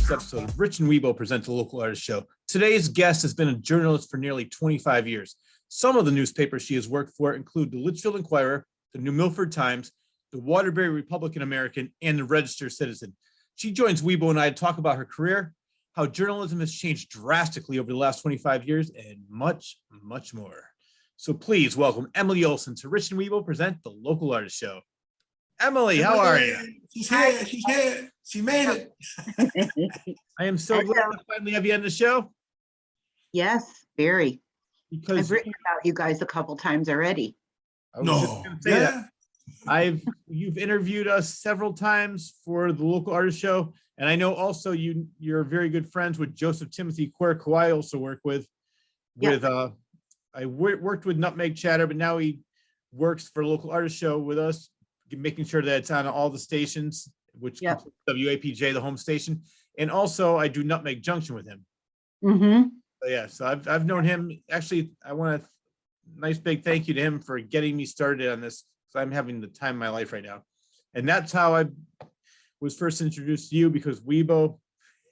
latest episode of Rich and Wibo present the Local Artist Show. Today's guest has been a journalist for nearly 25 years. Some of the newspapers she has worked for include the Litchfield Inquirer, the New Milford Times, the Waterbury Republican American, and the Register Citizen. She joins Wibo and I to talk about her career, how journalism has changed drastically over the last 25 years, and much, much more. So please welcome Emily Olson to Rich and Wibo present the Local Artist Show. Emily, how are you? She's here. She's here. She made it. I am so glad to finally have you on the show. Yes, very. Because I've written about you guys a couple times already. You've interviewed us several times for the Local Artist Show, and I know also you're very good friends with Joseph Timothy Quirk, who I also work with. I worked with Nutmeg Chatter, but now he works for Local Artist Show with us, making sure that it's on all the stations, which WAPJ, the home station, and also I do Nutmeg Junction with him. So I've known him. Actually, I want a nice big thank you to him for getting me started on this, because I'm having the time of my life right now. And that's how I was first introduced to you, because Wibo,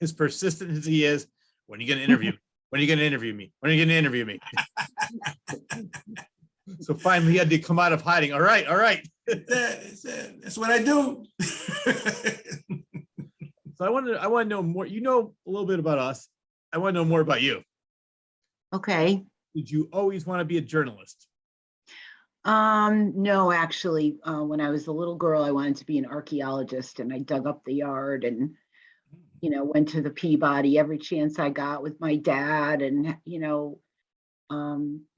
as persistent as he is, when are you going to interview? When are you going to interview me? When are you going to interview me? So finally he had to come out of hiding. All right. That's what I do. So I want to know more. You know a little bit about us. I want to know more about you. Okay. Did you always want to be a journalist? No, actually, when I was a little girl, I wanted to be an archaeologist, and I dug up the yard and, went to the Peabody every chance I got with my dad, and,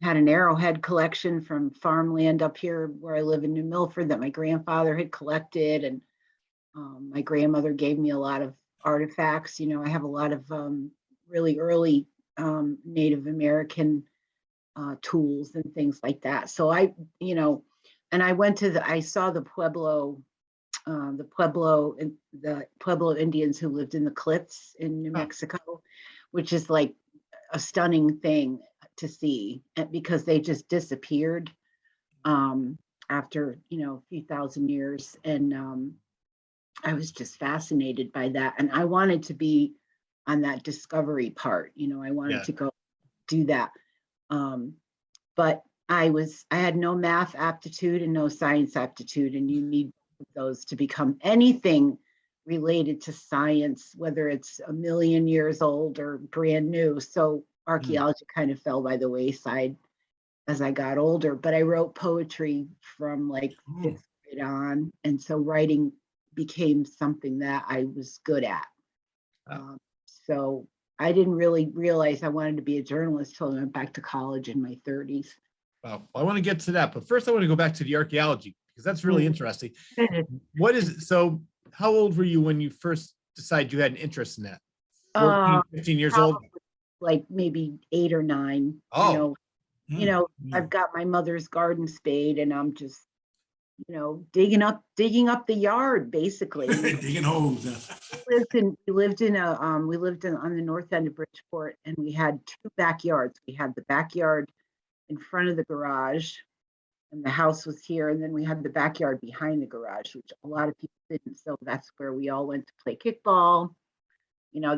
had an arrowhead collection from farmland up here where I live in New Milford that my grandfather had collected. And my grandmother gave me a lot of artifacts. I have a lot of really early Native American tools and things like that. So I saw the Pueblo Indians who lived in the cliffs in New Mexico, which is like a stunning thing to see, because they just disappeared after a few thousand years. And I was just fascinated by that, and I wanted to be on that discovery part. I wanted to go do that. But I had no math aptitude and no science aptitude, and you need those to become anything related to science, whether it's a million years old or brand new. So archaeology kind of fell by the wayside as I got older, but I wrote poetry from like 5th grade on. And so writing became something that I was good at. So I didn't really realize I wanted to be a journalist till I went back to college in my 30s. Well, I want to get to that, but first I want to go back to the archaeology, because that's really interesting. So how old were you when you first decided you had an interest in that? 14, 15 years old? Like maybe 8 or 9. I've got my mother's garden spade, and I'm just digging up the yard, basically. Digging holes. We lived on the north end of Bridgeport, and we had 2 backyards. We had the backyard in front of the garage, and the house was here, and then we had the backyard behind the garage, which a lot of people didn't. So that's where we all went to play kickball.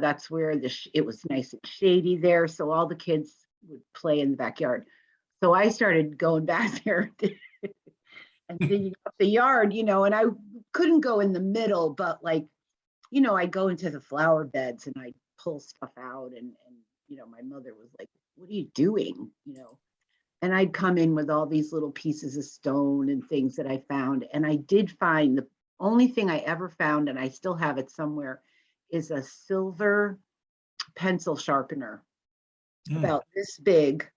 That's where it was nice and shady there, so all the kids would play in the backyard. So I started going back there and digging up the yard, and I couldn't go in the middle, but I'd go into the flower beds and I'd pull stuff out, and my mother was like, "What are you doing?" And I'd come in with all these little pieces of stone and things that I found. And I did find, the only thing I ever found, and I still have it somewhere, is a silver pencil sharpener, about this big.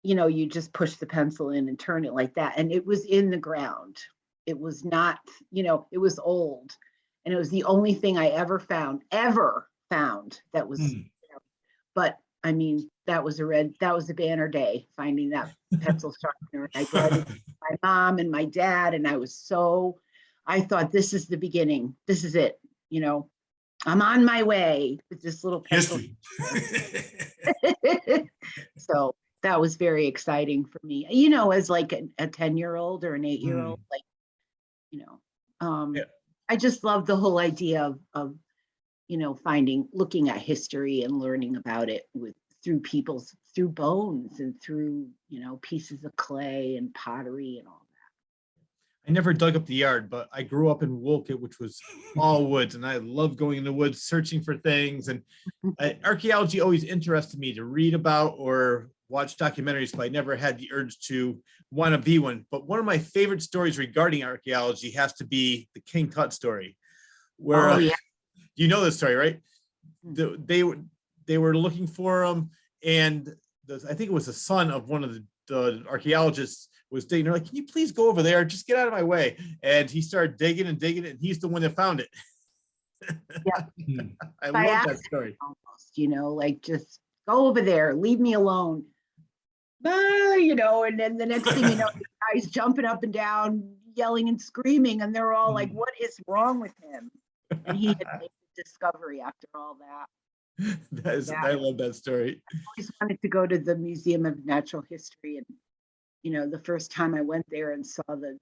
You just push the pencil in and turn it like that. And it was in the ground. It was not, it was old. And it was the only thing I ever found that was, but I mean, that was a banner day, finding that pencil sharpener. I brought it to my mom and my dad, and I thought, this is the beginning. This is it. I'm on my way with this little pencil. So that was very exciting for me, as like a 10-year-old or an 8-year-old, I just love the whole idea of looking at history and learning about it through bones and through, pieces of clay and pottery and all I never dug up the yard, but I grew up in Wolcott, which was all woods, and I love going in the woods, searching for things. And archaeology always interested me to read about or watch documentaries, but I never had the urge to want to be one. But one of my favorite stories regarding archaeology has to be the King Tut story, where Oh, yeah. you know this story, right? Mm. They were looking for him, and I think it was the son of one of the archaeologists was digging. They're like, "Can you please go over there? Just get out of my way." And he started digging and digging, and he's the one that found it. Yeah. I By love that accident story. almost, like just go over there, leave me alone. And then the next thing you know, the guy's jumping up and down, yelling and screaming, and they're all like, "What is wrong with him?" And he had made the discovery after all that. I love that story. I always wanted to go to the Museum of Natural History, and the first time I went there and saw the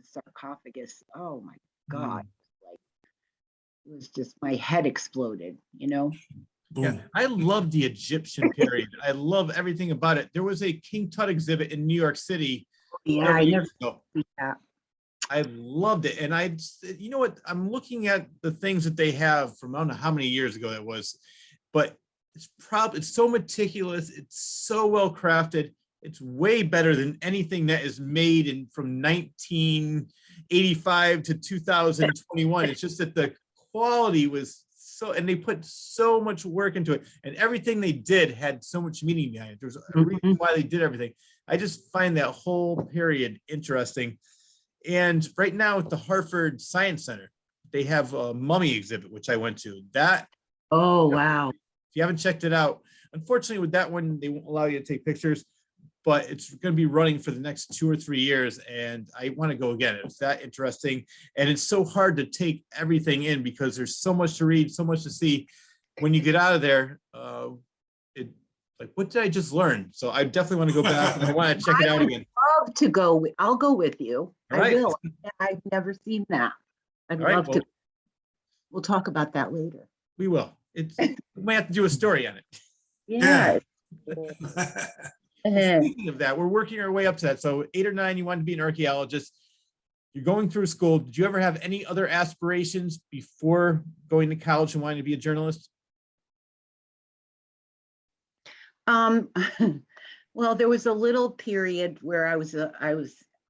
sarcophagus, oh my God, like it was just, my head exploded. Yeah, Boom. I love the Egyptian period. I love everything about it. There was a King Tut exhibit in New York City. Yeah, several I never years ago. see that. I loved it. And you know what? I'm looking at the things that they have from, I don't know how many years ago that was, but it's so meticulous. It's so well crafted. It's way better than anything that is made from 1985 to 2021. It's just that the quality was so, and they put so much work into it, and everything they did had so much meaning behind it. There's a reason why they did everything. I just find that whole period interesting. And right now at the Hartford Science Center, they have a mummy exhibit, which I went to. Oh, wow. If you haven't checked it out, unfortunately with that one, they won't allow you to take pictures, but it's going to be running for the next 2 or 3 years. And I want to go again. It's that interesting. And it's so hard to take everything in because there's so much to read, so much to see. When you get out of there, like, what did I just learn? So I definitely want to go back and I want to check it out again. Love to go. I'll go with you. All right. I will. I've never seen that. I'd All right, love well, to. We'll talk about that later. we will. We might have to do a story on it. Yeah. Speaking of that, we're working our way up to that. So 8 or 9, you want to be an archaeologist. You're going through school. Did you ever have any other aspirations before going to college and wanting to be a journalist? Well, there was a little period where I was a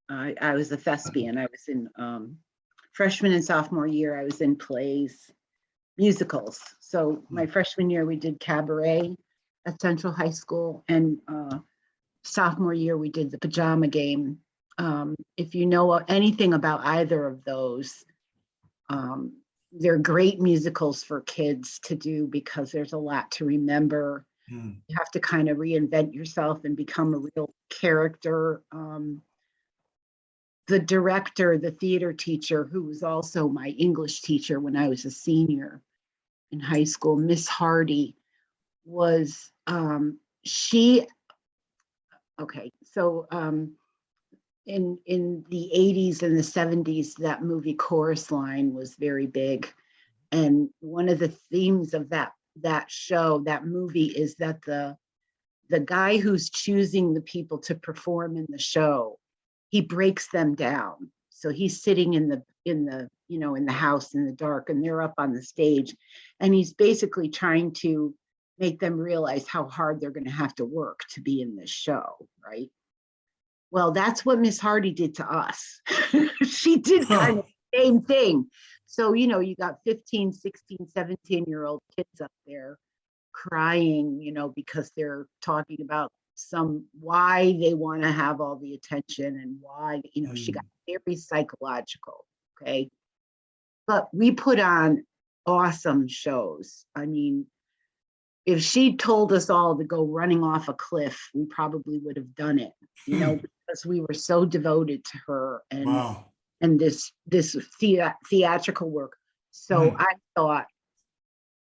thespian. I was in freshman and sophomore year. I was in plays, musicals. So my freshman year we did cabaret at Central High School, and sophomore year we did the Pajama Game. If you know anything about either of those, they're great musicals for kids to do because there's a lot to remember. You have to kind of reinvent yourself and become a real character. The director, the theater teacher, who was also my English teacher when I was a senior in high school, Miss Hardy, was in the 80s and the 70s, that movie Chorus Line was very big. And one of the themes of that movie is that the guy who's choosing the people to perform in the show, he breaks them down. So he's sitting in the house in the dark, and they're up on the stage, and he's basically trying to make them realize how hard they're going to have to work to be in this show, right? Well, that's what Miss Hardy did to us. She did kind of the same thing. So, you got 15, 16, 17-year-old kids up there crying, because they're talking about why they want to have all the attention and why, she got very psychological, okay? But we put on awesome shows. I mean, if she told us all to go running off a cliff, we probably would have done it, because we were so devoted to her and this theatrical work. So I thought,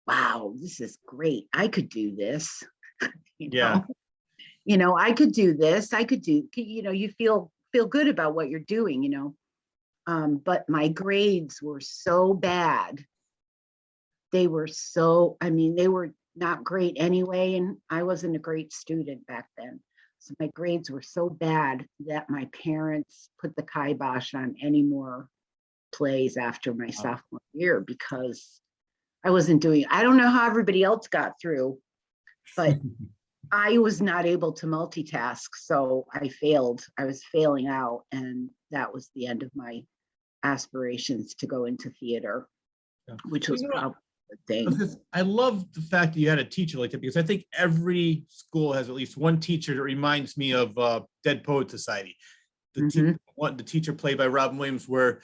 wow, this is great. I could do this. Yeah. I could do this. I could do, you feel good about what you're doing, but my grades were so bad they were so, I mean, they were not great anyway, and I wasn't a great student back then. So my grades were so bad that my parents put the kibosh on any more plays after my sophomore year because I wasn't doing, I don't know how everybody else got through, but I was not able to multitask. So I failed. I was failing out, and that was the end of my aspirations to go into theater, Yeah. which was You know, probably the thing. because I love the fact that you had a teacher like that, because I think every school has at least one teacher that reminds me of Dead Poet Society. The teacher played by Robin Williams, where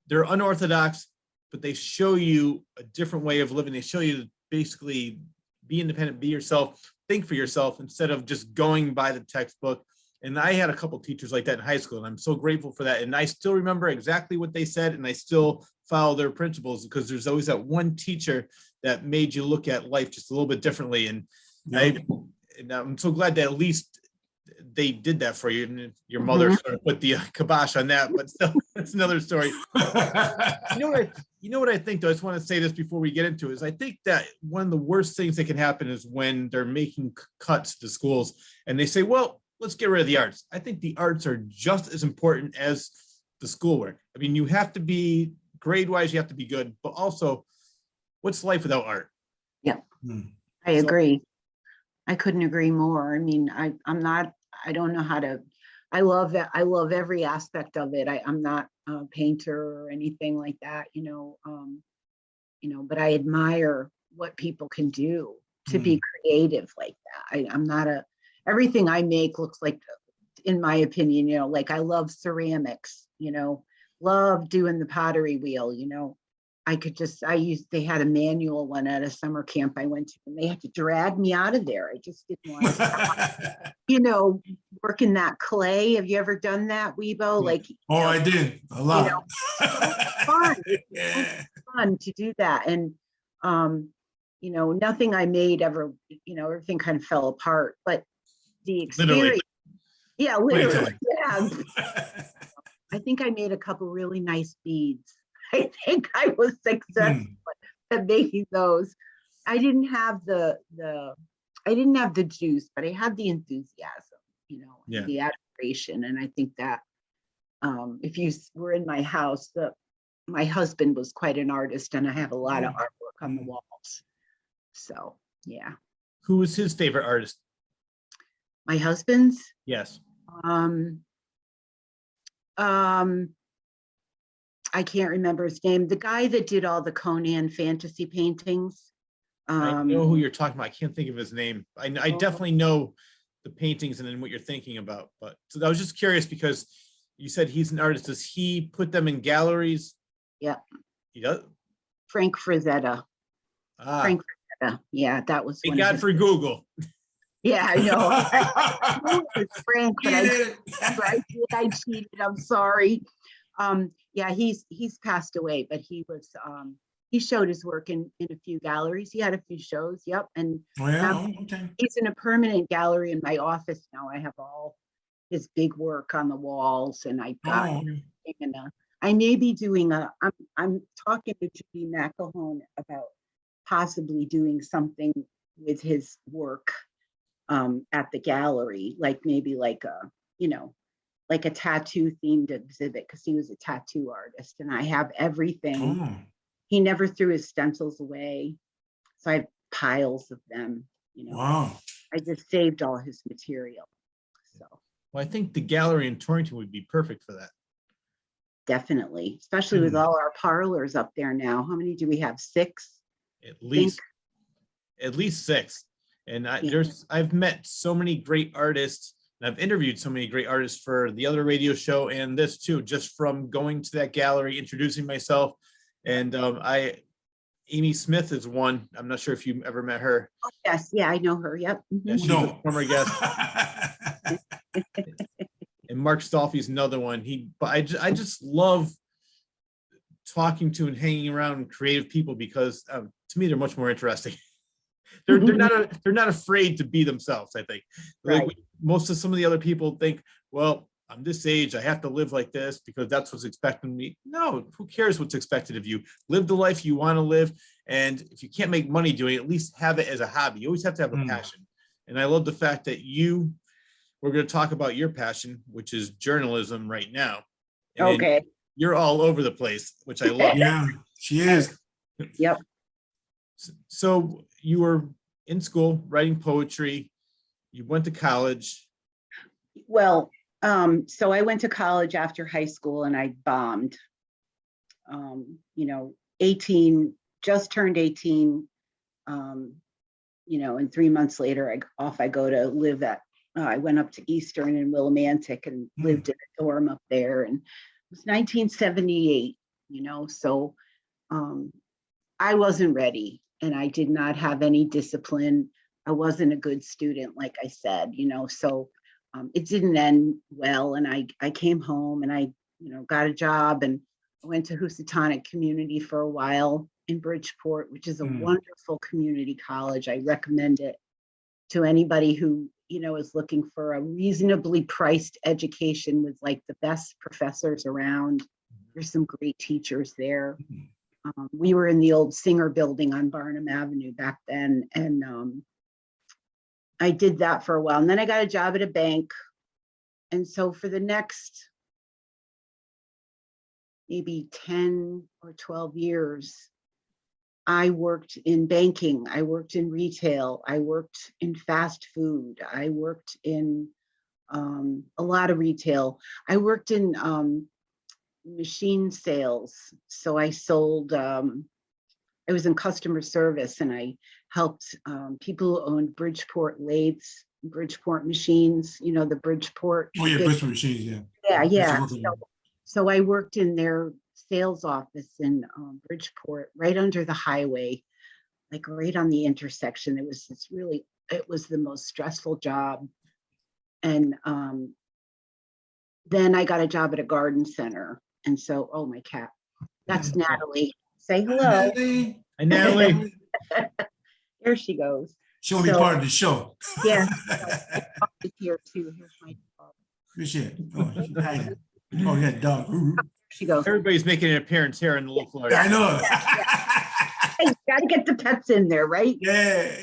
they're unorthodox, but they show you a different way of living. They show you to basically be independent, be yourself, think for yourself instead of just going by the textbook. And I had a couple teachers like that in high school, and I'm so grateful for that. And I still remember exactly what they said, and I still follow their principles, because there's always that one teacher that made you look at life just a little bit differently. And I'm so glad that at least they did that for you. And your mother sort of put the kibosh on that, but still, that's another story. You know what I think, though? I just want to say this before we get into it, is I think that one of the worst things that can happen is when they're making cuts to schools and they say, well, let's get rid of the arts. I think the arts are just as important as the schoolwork. I mean, you have to be grade-wise, you have to be good, but also, what's life without art? Yeah, I agree. I couldn't agree more. I mean, I don't know how to, I love that. I love every aspect of it. I'm not a painter or anything like that, but I admire what people can do to be creative like that. I'm not everything I make looks like, in my opinion, like I love ceramics, love doing the pottery wheel, they had a manual one at a summer camp I went to, and they had to drag me out of there. I just didn't want to, working that clay. Have you ever done that, Wibo? Like, I did a lot. Fun. It's fun to do that. And, nothing I made ever, everything kind of fell apart, but the experience. Literally. Yeah. I think I made a couple really nice beads. I think I was successful at making those. I didn't have the juice, but I had the enthusiasm, the aspiration. And I think that if you were in my house, my husband was quite an artist, and I have a lot of artwork on the walls. So, yeah. Who was his favorite artist? My husband's? Yes. I can't remember his name. The guy that did all the Conan fantasy paintings. I know who you're talking about. I can't think of his name. I definitely know the paintings and then what you're thinking about. But so I was just curious, because you said he's an artist. Does he put them in galleries? Yeah. He does? Frank Frazetta. Frank Frazetta. Yeah, that was Thank God for Google. Yeah, I know. I knew it was Frank, but I cheated. I'm sorry. Yeah, he's passed away, but he showed his work in a few galleries. He had a few shows. Yep. And he's in a permanent gallery in my office now. I have all his big work on the walls, and I got I may be doing I'm talking to Judy McElhone about possibly doing something with his work at the gallery, like maybe like a tattoo themed exhibit, because he was a tattoo artist, and I have everything. He never threw his stencils away, so I have piles of them. Wow. I just saved all his material. So, well, I think the gallery in Torrington would be perfect for that. Definitely, especially with all our parlors up there now. How many do we have? 6? At least 6. And I've met so many great artists, and I've interviewed so many great artists for the other radio show and this too, just from going to that gallery, introducing myself. And Amy Smith is one. I'm not sure if you ever met her. Oh, yes, yeah, I know her. Yep. Yeah, she's a former guest. And Mark Stolfi's another one. I just love talking to and hanging around creative people, because to me they're much more interesting. They're not afraid to be themselves. I think, like, most of some of the other people think, well, I'm this age, I have to live like this because that's what's expected of me. No, who cares what's expected of you? Live the life you want to live. And if you can't make money doing it, at least have it as a hobby. You always have to have a passion. And I love the fact that we're going to talk about your passion, which is journalism right now. And Okay. you're all over the place, which I love. Yeah, she is. Yep. So you were in school writing poetry. You went to college. Well, so I went to college after high school and I bombed. 18, just turned 18. And 3 months later, I go to live I went up to Eastern in Willimantic and lived in a dorm up there. And it was 1978, so I wasn't ready and I did not have any discipline. I wasn't a good student, like I said, so it didn't end well. And I came home and I, got a job and I went to Housatonic Community for a while in Bridgeport, which is a wonderful community college. I recommend it to anybody who, is looking for a reasonably priced education with like the best professors around. There's some great teachers there. We were in the old Singer building on Barnum Avenue back then. And I did that for a while. And then I got a job at a bank. And so for the next maybe 10 or 12 years, I worked in banking, I worked in retail, I worked in fast food, I worked in a lot of retail. I worked in machine sales. So I sold, I was in customer service and I helped people who owned Bridgeport lathes, Bridgeport machines, the Bridgeport. Oh yeah, Bridgeport machines, yeah. Yeah. So I worked in their sales office in Bridgeport, right under the highway, like right on the intersection. It was the most stressful job. And then I got a job at a garden center. And so, oh, my cat, that's Natalie. Say hello. Natalie. And Natalie. There she goes. She want to be part of the show. Yeah. Here too. Here's my dog. Appreciate it. Oh, yeah, dog. She goes. Everybody's making an appearance here in the local area. Yeah, I know. Hey, gotta get the pets in there, right? Yeah.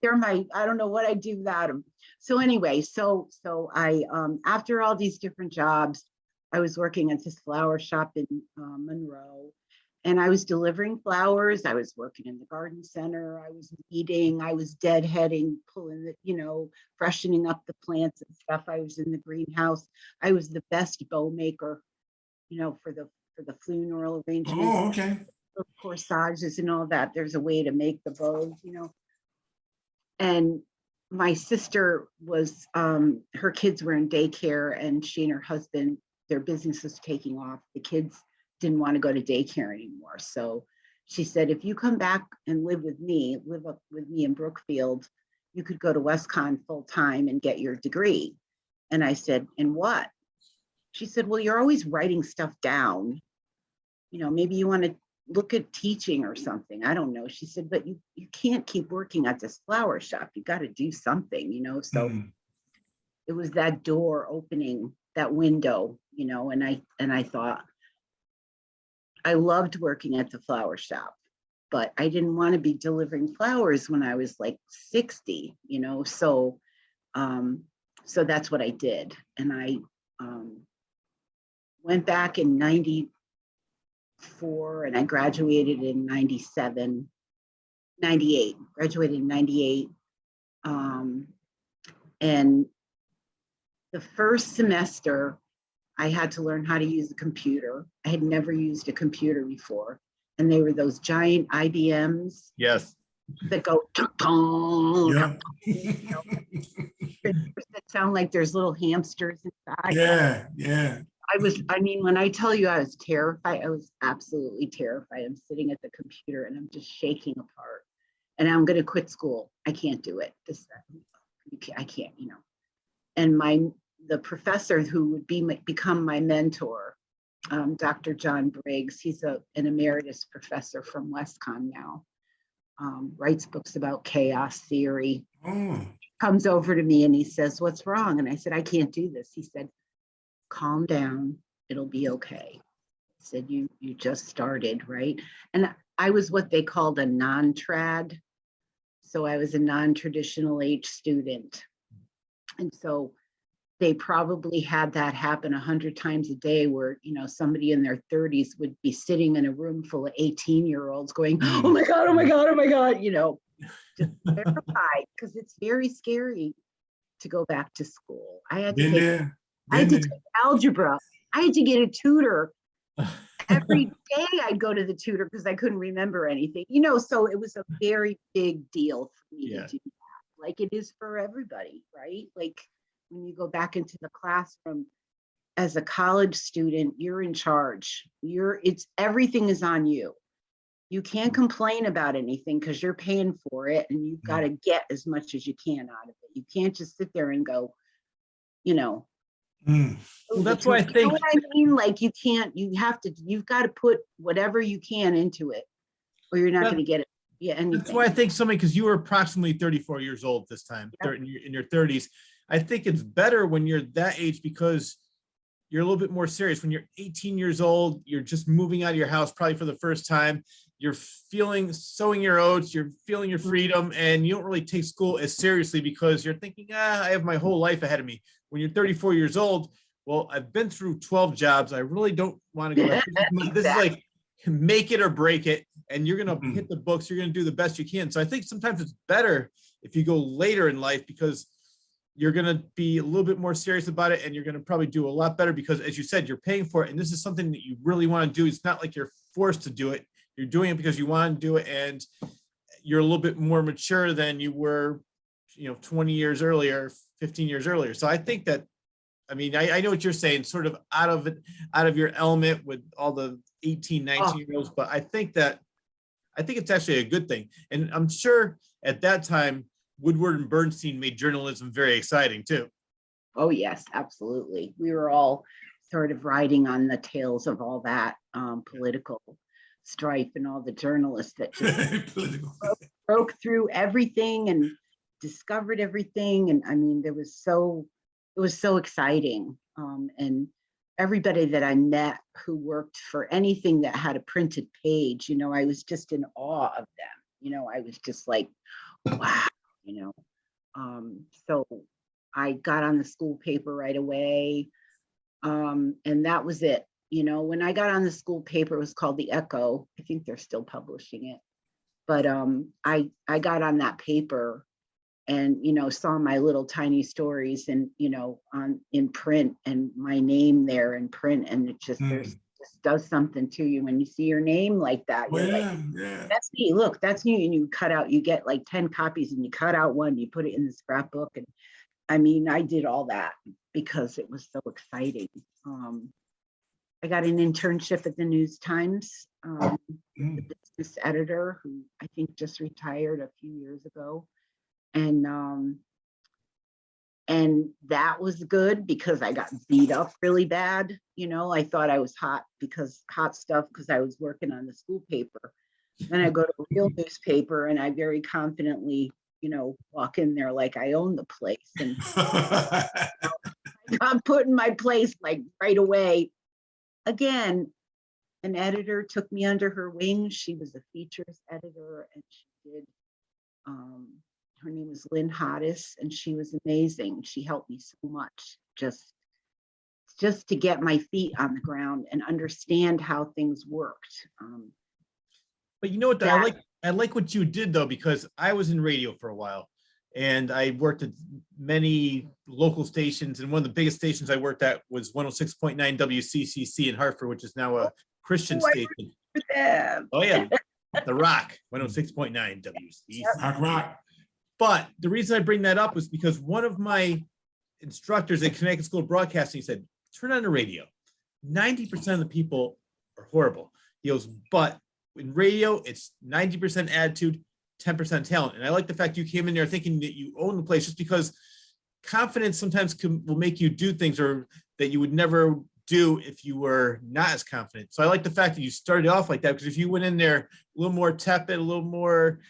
They're my, I don't know what I'd do without them. So anyway, so I, after all these different jobs, I was working at this flower shop in Monroe, and I was delivering flowers. I was working in the garden center. I was weeding. I was deadheading, pulling the, freshening up the plants and stuff. I was in the greenhouse. I was the best bow maker, for the funeral arrangements. Oh, okay. The corsages and all that. There's a way to make the bows, And my sister was, her kids were in daycare, and she and her husband, their business was taking off. The kids didn't want to go to daycare anymore. So she said, if you come back and live up with me in Brookfield, you could go to WestCon full time and get your degree. And I said, in what? She said, well, you're always writing stuff down. Maybe you want to look at teaching or something. I don't know. She said, but you can't keep working at this flower shop. You got to do something, So it was that door opening, that window, and I thought, I loved working at the flower shop, but I didn't want to be delivering flowers when I was like 60, So that's what I did. And I went back in 94 and I graduated in 98, graduated in 98. And the first semester, I had to learn how to use a computer. I had never used a computer before. And they were those giant IBMs. Yes. That go, Yeah. that sound like there's little hamsters inside. Yeah. When I tell you I was terrified, I was absolutely terrified. I'm sitting at the computer and I'm just shaking apart. And I'm going to quit school. I can't do it. I can't, And the professor who would become my mentor, Dr. John Briggs, he's an emeritus professor from WestCon now, writes books about chaos theory. Comes over to me and he says, what's wrong? And I said, I can't do this. He said, calm down, it'll be okay. I said, you just started, right? And I was what they called a non-trad. So I was a non-traditional age student. And so they probably had that happen 100 times a day where, you know, somebody in their 30s would be sitting in a room full of 18-year-olds going, oh my God, oh my God, oh my God, you know, just terrified, because it's very scary to go back to school. I had to take algebra. I had to get a tutor. Every day I'd go to the tutor because I couldn't remember anything, you know, so it was a very big deal for me to do that. Like it is for everybody, right? Like when you go back into the classroom as a college student, you're in charge. Everything is on you. You can't complain about anything because you're paying for it, and you've got to get as much as you can out of it. You can't just sit there and go, you know. Well, that's why I think, you know what I mean? Like you've got to put whatever you can into it, or you're not going to get it. Yeah, anything. That's why I think somebody, because you were approximately 34 years old this time, in your 30s. I think it's better when you're that age because you're a little bit more serious. When you're 18 years old, you're just moving out of your house probably for the first time. You're sowing your oats, you're feeling your freedom, and you don't really take school as seriously because you're thinking, I have my whole life ahead of me. When you're 34 years old, well, I've been through 12 jobs. I really don't want to go back. This is like make it or break it, and you're going to hit the books. You're going to do the best you can. So I think sometimes it's better if you go later in life because you're going to be a little bit more serious about it, and you're going to probably do a lot better because, as you said, you're paying for it, and this is something that you really want to do. It's not like you're forced to do it. You're doing it because you want to do it, and you're a little bit more mature than you were, 20 years earlier, 15 years earlier. So I think that, I know what you're saying, sort of out of your element with all the 18, 19-year-olds, but I think it's actually a good thing. And I'm sure at that time, Woodward and Bernstein made journalism very exciting too. Oh yes, absolutely. We were all sort of riding on the tails of all that political strife and all the journalists that just broke through everything and discovered everything. And it was so exciting. And everybody that I met who worked for anything that had a printed page, I was just in awe of them. I was just like, wow. So I got on the school paper right away. And that was it. When I got on the school paper, it was called the Echo. I think they're still publishing it. But I got on that paper and, saw my little tiny stories and, in print and my name there in print. And it just, just does something to you when you see your name like that. You're like, that's me. Look, that's me. And you get like 10 copies and you cut out one, you put it in the scrapbook. And I did all that because it was so exciting. I got an internship at the News Times, the business editor, who I think just retired a few years ago. And that was good because I got beat up really bad. I thought I was hot stuff because I was working on the school paper. Then I go to a real newspaper and I very confidently, walk in there like I own the place. And I'm put in my place like right away. Again, an editor took me under her wing. She was a features editor and she did, her name was Lynn Hoddes, and she was amazing. She helped me so much just to get my feet on the ground and understand how things worked. But you know what, I like what you did though, because I was in radio for a while and I worked at many local stations, and one of the biggest stations I worked at was 106.9 WCCC in Hartford, which is now a Christian station. Oh yeah, The Rock, 106.9 WCCC. Rock. But the reason I bring that up was because one of my instructors at Connecticut School of Broadcasting said, turn on the radio. 90% of the people are horrible. He goes, but in radio, it's 90% attitude, 10% talent. And I like the fact you came in there thinking that you own the place, just because confidence sometimes will make you do things or that you would never do if you were not as confident. So I like the fact that you started off like that, because if you went in there a little more tepid, a little more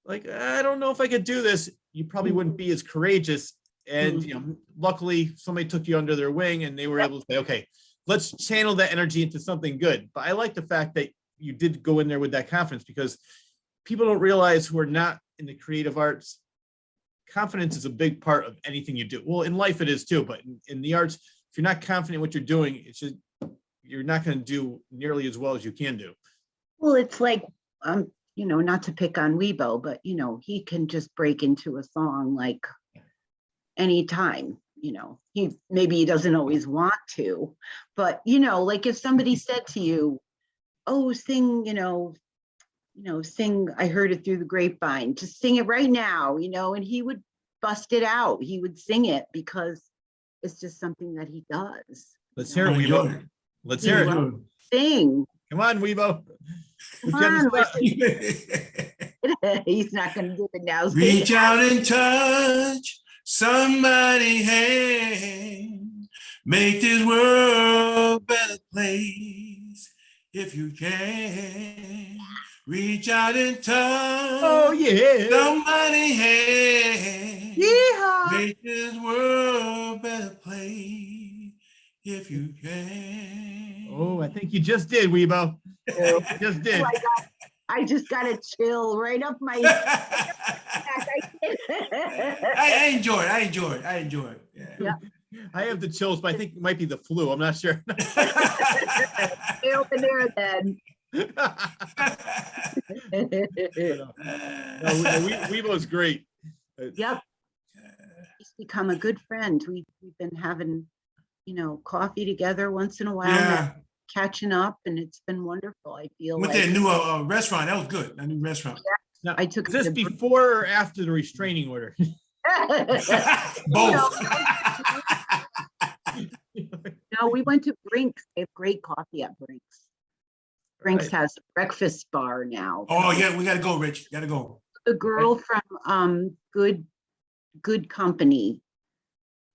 like, I don't know if I could do this, you probably wouldn't be as courageous And luckily somebody took you under their wing and they were able to say, okay, let's channel that energy into something good. But I like the fact that you did go in there with that confidence, because people don't realize, who are not in the creative arts, confidence is a big part of anything you do. Well, in life it is too, but in the arts, if you're not confident in what you're doing, it's just, you're not going to do nearly as well as you can do. Well, it's like, not to pick on Weibo, but he can just break into a song like anytime. He doesn't always want to, but like if somebody said to you, oh, sing, sing, I heard it through the grapevine, just sing it right now, and he would bust it out. He would sing it because it's just something that he does. Let's hear it, Weibo. Let's hear it. Sing. Come on, Weibo. Come on. He's not going to do it now. Reach out and touch somebody's hand. Make this world a better place if you can. Reach out and touch somebody's hand. Yeehaw. Make this world a better place if you can. Oh, I think you just did, Weibo. You just did. I just got a chill right up my I enjoy it. Yeah. I have the chills, but I think it might be the flu. I'm not sure. Stay open there then. Weibo's great. Yep. He's become a good friend. We've been having, coffee together once in a while. Yeah. Catching up, and it's been wonderful. I feel With like that new restaurant, that was good. That new restaurant. Now, I took is this before or after the restraining order? Both. No, we went to Brinks. They have great coffee at Brinks. Brinks has a breakfast bar now. Oh yeah, we gotta go, Rich. Gotta go. The girl from Good Company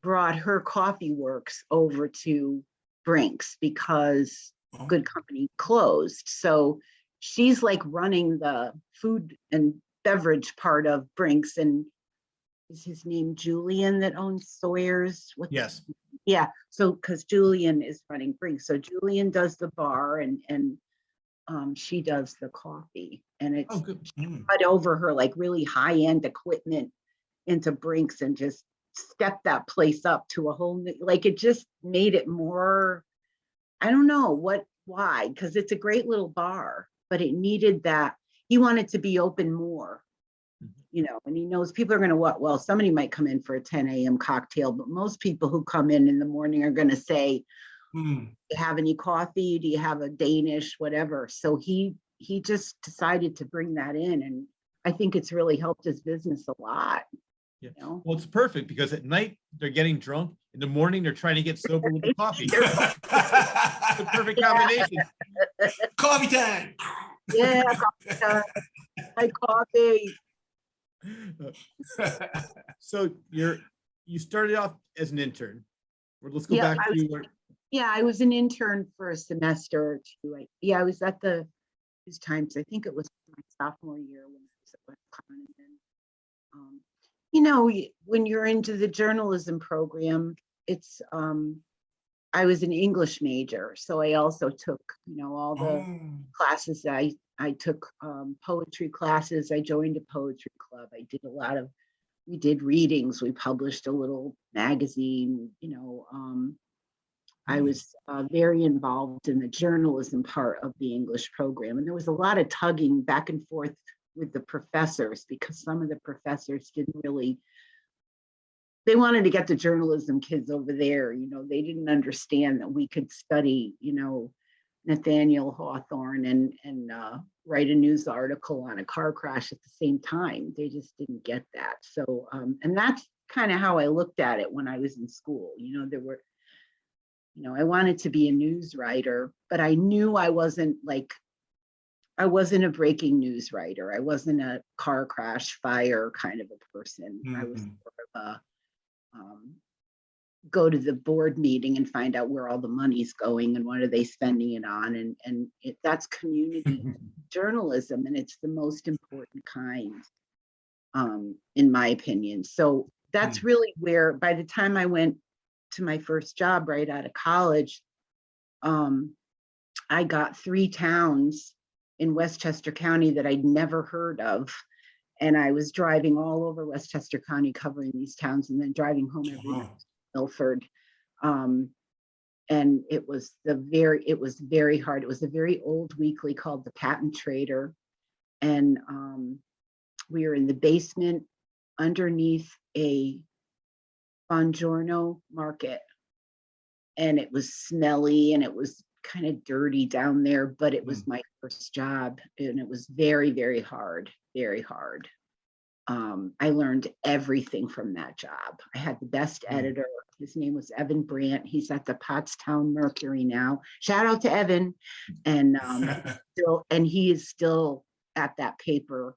brought her coffee works over to Brinks because Good Company closed. So she's like running the food and beverage part of Brinks. And is his name Julian that owns Sawyer's? Yes. Yeah. So because Julian is running Brinks. So Julian does the bar and she does the coffee. And it's put over her like really high-end equipment into Brinks and just stepped that place up to a whole new, like it just made it more, I don't know why, because it's a great little bar, but it needed that. He wanted to be open more, and he knows people are going to well, somebody might come in for a 10 a.m. cocktail, but most people who come in the morning are going to say, do you have any coffee? Do you have a Danish, whatever? So he just decided to bring that in. And I think it's really helped his business a lot. Yeah. Well, it's perfect because at night they're getting drunk. In the morning, they're trying to get sober with the coffee. It's the perfect combination. Coffee time. Yeah, coffee time. My coffee. So you started off as an intern. Let's go back to. I was an intern for a semester or two. I was at these times. I think it was my sophomore year when I was at WestCon, and then when you're into the journalism program, it's I was an English major, so I also took all the classes. I took poetry classes. I joined a poetry club. I did we did readings. We published a little magazine. I was very involved in the journalism part of the English program, and there was a lot of tugging back and forth with the professors because some of the professors didn't really, they wanted to get the journalism kids over there. They didn't understand that we could study, Nathaniel Hawthorne and write a news article on a car crash at the same time. They just didn't get that. So, and that's kind of how I looked at it when I was in school. There were, I wanted to be a news writer, but I knew I wasn't a breaking news writer. I wasn't a car crash fire kind of a person. I was more of a go to the board meeting and find out where all the money's going and what are they spending it on. And that's community journalism, and it's the most important kind, in my opinion. So that's really where, by the time I went to my first job right out of college, I got 3 towns in Westchester County that I'd never heard of. And I was driving all over Westchester County covering these towns and then driving home every night to Milford. And it was very hard. It was a very old weekly called The Patent Trader. And we were in the basement underneath a Buongiorno market. And it was smelly and it was kind of dirty down there, but it was my first job and it was very, very hard, very hard. I learned everything from that job. I had the best editor. His name was Evan Brandt. He's at the Pottstown Mercury now. Shout out to Evan. And he is still at that paper.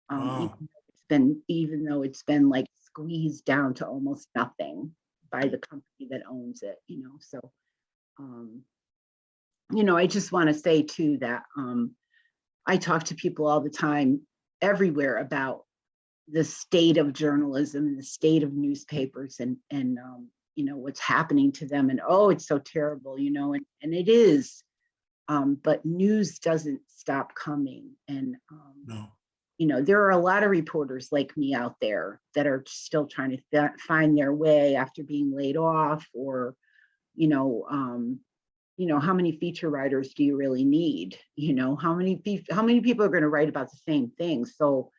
Even though it's been like squeezed down to almost nothing by the company that owns it, so I just want to say too that I talk to people all the time everywhere about the state of journalism and the state of newspapers and what's happening to them, and it's so terrible, and it is, but news doesn't stop coming. And no. There are a lot of reporters like me out there that are still trying to find their way after being laid off, or how many feature writers do you really need? How many people are going to write about the same thing? So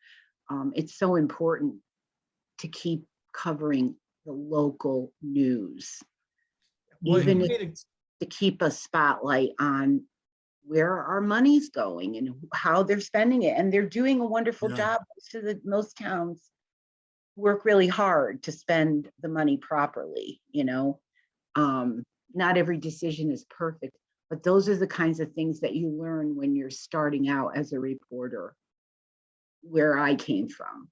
it's so important to keep covering the local news, even to keep a spotlight on where our money's going and how they're spending it. And they're doing a wonderful job. Most towns work really hard to spend the money properly, not every decision is perfect, but those are the kinds of things that you learn when you're starting out as a reporter. Where I came from,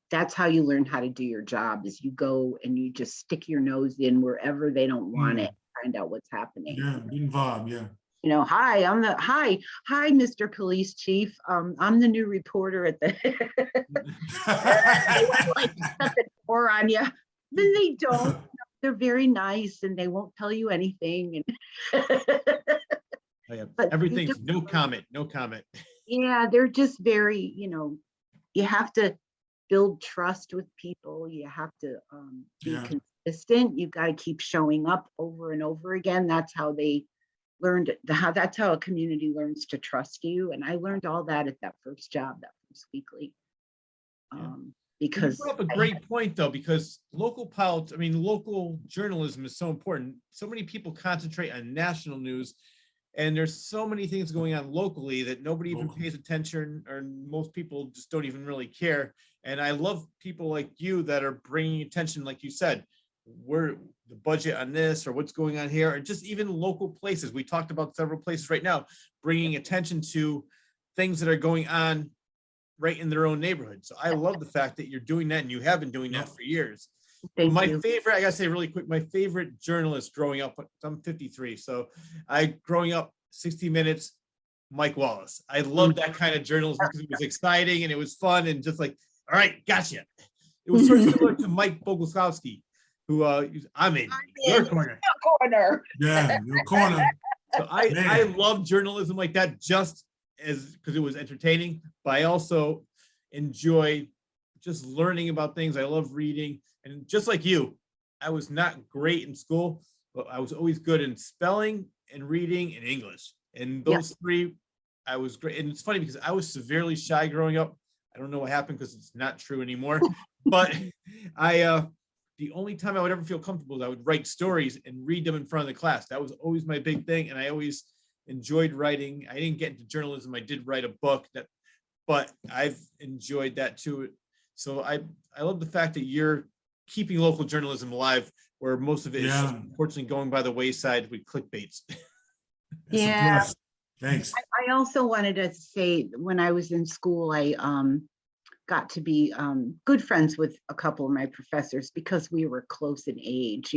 that's how you learn how to do your job, is you go and you just stick your nose in wherever they don't want it, find out what's happening. Be involved, Hi, hi, Mr. Police Chief. I'm the new reporter at the they would like to shut the door on you. Then they don't. They're very nice and they won't tell you anything. But everything's no comment. Yeah, they're just very, you have to build trust with people. You have to be consistent. You've got to keep showing up over and over again. That's how they learned, that's how a community learns to trust you. And I learned all that at that first job, that first weekly. Because you brought up a great point though, because local journalism is so important. So many people concentrate on national news, and there's so many things going on locally that nobody even pays attention, or most people just don't even really care. And I love people like you that are bringing attention, like you said, where the budget on this or what's going on here, or just even local places. We talked about several places right now, bringing attention to things that are going on right in their own neighborhood. So I love the fact that you're doing that, and you have been doing that for years. Thank you. Favorite, I gotta say really quick, my favorite journalist growing up, I'm 53, so growing up 60 Minutes, Mike Wallace. I loved that kind of journalism because it was exciting and it was fun and just like, all right, gotcha. It was sort of similar to Mike Boguslawski, who I'm in your corner. Yeah, your corner. So I love journalism like that, just as because it was entertaining, but I also enjoy just learning about things. I love reading, and just like you, I was not great in school, but I was always good in spelling and reading and English. And those three, I was great. And it's funny because I was severely shy growing up. I don't know what happened because it's not true anymore. But the only time I would ever feel comfortable is I would write stories and read them in front of the class. That was always my big thing. And I always enjoyed writing. I didn't get into journalism. I did write a book, but I've enjoyed that too. So I love the fact that you're keeping local journalism alive, where most of it is unfortunately going by the wayside with clickbaits. Yeah. Thanks. I also wanted to say, when I was in school, I got to be good friends with a couple of my professors because we were close in age,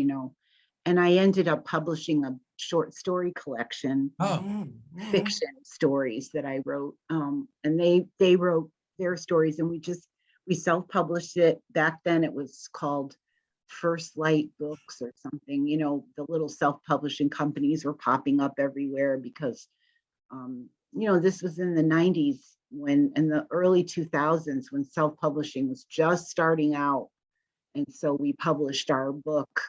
and I ended up publishing a short story collection, fiction stories that I wrote, and they wrote their stories, and We self-published it. Back then it was called First Light Books or something, you know, the little self-publishing companies were popping up everywhere because, you know, this was in the 90s when, in the early 2000s, when self-publishing was just starting out. And so we published our book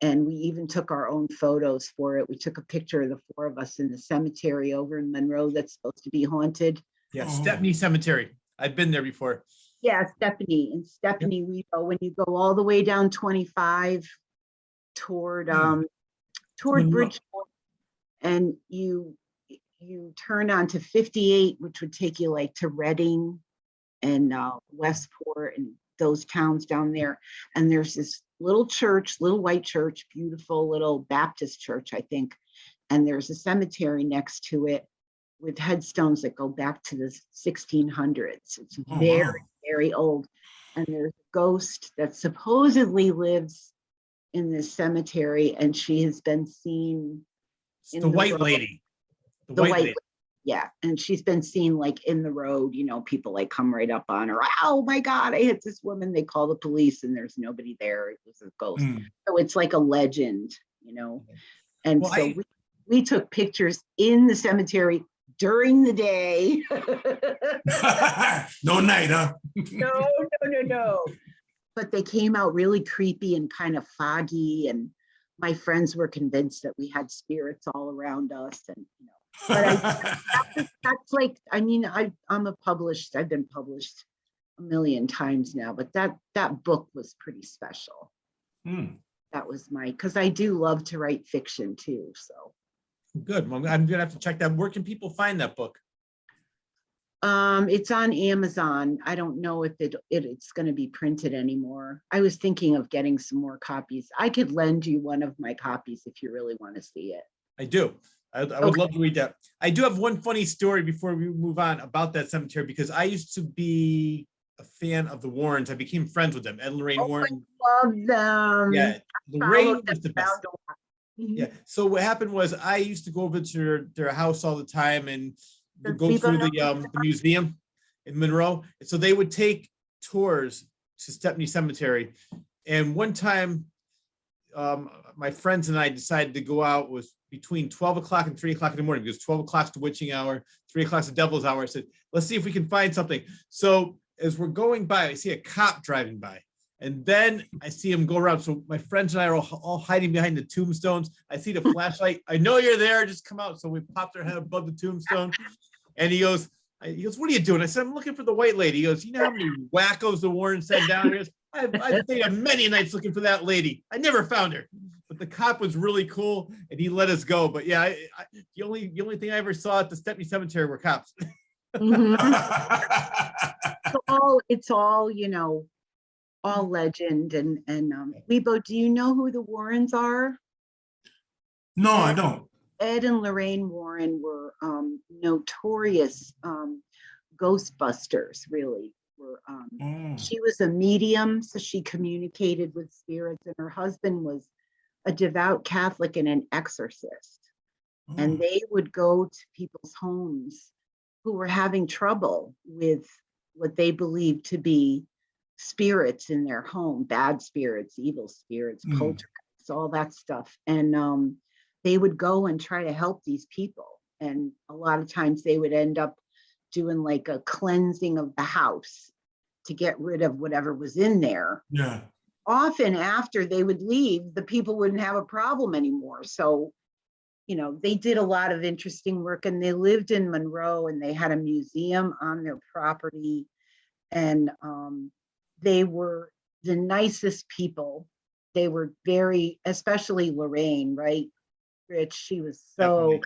and we even took our own photos for it. We took a picture of the four of us in the cemetery over in Monroe that's supposed to be haunted. Yeah, Stepney Cemetery. I've been there before. Yeah, Stephanie Wibo, when you go all the way down 25 toward Monroe. Bridgeport, and you turn onto 58, which would take you like to Reading and Westport and those towns down there. And there's this little church, little white church, beautiful little Baptist church, I think. And there's a cemetery next to it with headstones that go back to the 1600s. It's very old. And there's a ghost that supposedly lives in this cemetery, and she has been seen It's the white road. lady. The white lady. Yeah, and she's been seen like in the road, you know, people like come right up on her. Oh my God, I hit this woman. They call the police and there's nobody there. It was a ghost. So it's like a legend, you know. And Well, so we took pictures in the cemetery during the day. No night, huh? No. But they came out really creepy and kind of foggy. And my friends were convinced that we had spirits all around us. And, you know, but that's like, I mean, I've been published a million times now, but that book was pretty special. That was because I do love to write fiction too, so. Good. Well, I'm gonna have to check that. Where can people find that book? It's on Amazon. I don't know if it's going to be printed anymore. I was thinking of getting some more copies. I could lend you one of my copies if you really want to see it. I do. I would love to read that. I do have one funny story before we move on about that cemetery, because I used to be a fan of the Warrens. I became friends with them. Ed and Lorraine Warren. I love them. Yeah, Lorraine was the best. Mm-hmm. Yeah. So what happened was I used to go over to their house all the time and go through the museum in Monroe. And so they would take tours to Stepney Cemetery. And one time, my friends and I decided to go out. It was between 12 o'clock and 3 o'clock in the morning, because 12 o'clock is the witching hour, 3 o'clock is the devil's hour. I said, let's see if we can find something. So as we're going by, I see a cop driving by. And then I see him go around. So my friends and I are all hiding behind the tombstones. I see the flashlight. I know you're there. Just come out. So we popped our head above the tombstone. And he goes, what are you doing? I said, I'm looking for the white lady. He goes, you know how many wackos the Warren sent down? He goes, I've stayed up many nights looking for that lady. I never found her. But the cop was really cool, and he let us go. But yeah, the only thing I ever saw at the Stepney Cemetery were cops. Mm-hmm. It's all, you know, all legend. And Wibo, do you know who the Warrens are? No, I don't. Ed and Lorraine Warren were notorious Ghostbusters, really. She was a medium, so she communicated with spirits, and her husband was a devout Catholic and an exorcist. And they would go to people's homes who were having trouble with what they believed to be spirits in their home, bad spirits, evil spirits, poltergeists, all that stuff. And they would go and try to help these people. And a lot of times they would end up doing like a cleansing of the house to get rid of whatever was in there. Yeah. Often after they would leave, the people wouldn't have a problem anymore. So, you know, they did a lot of interesting work, and they lived in Monroe, and they had a museum on their property. And they were the nicest people. They were very, especially Lorraine, right? Rich, she was so, Definitely.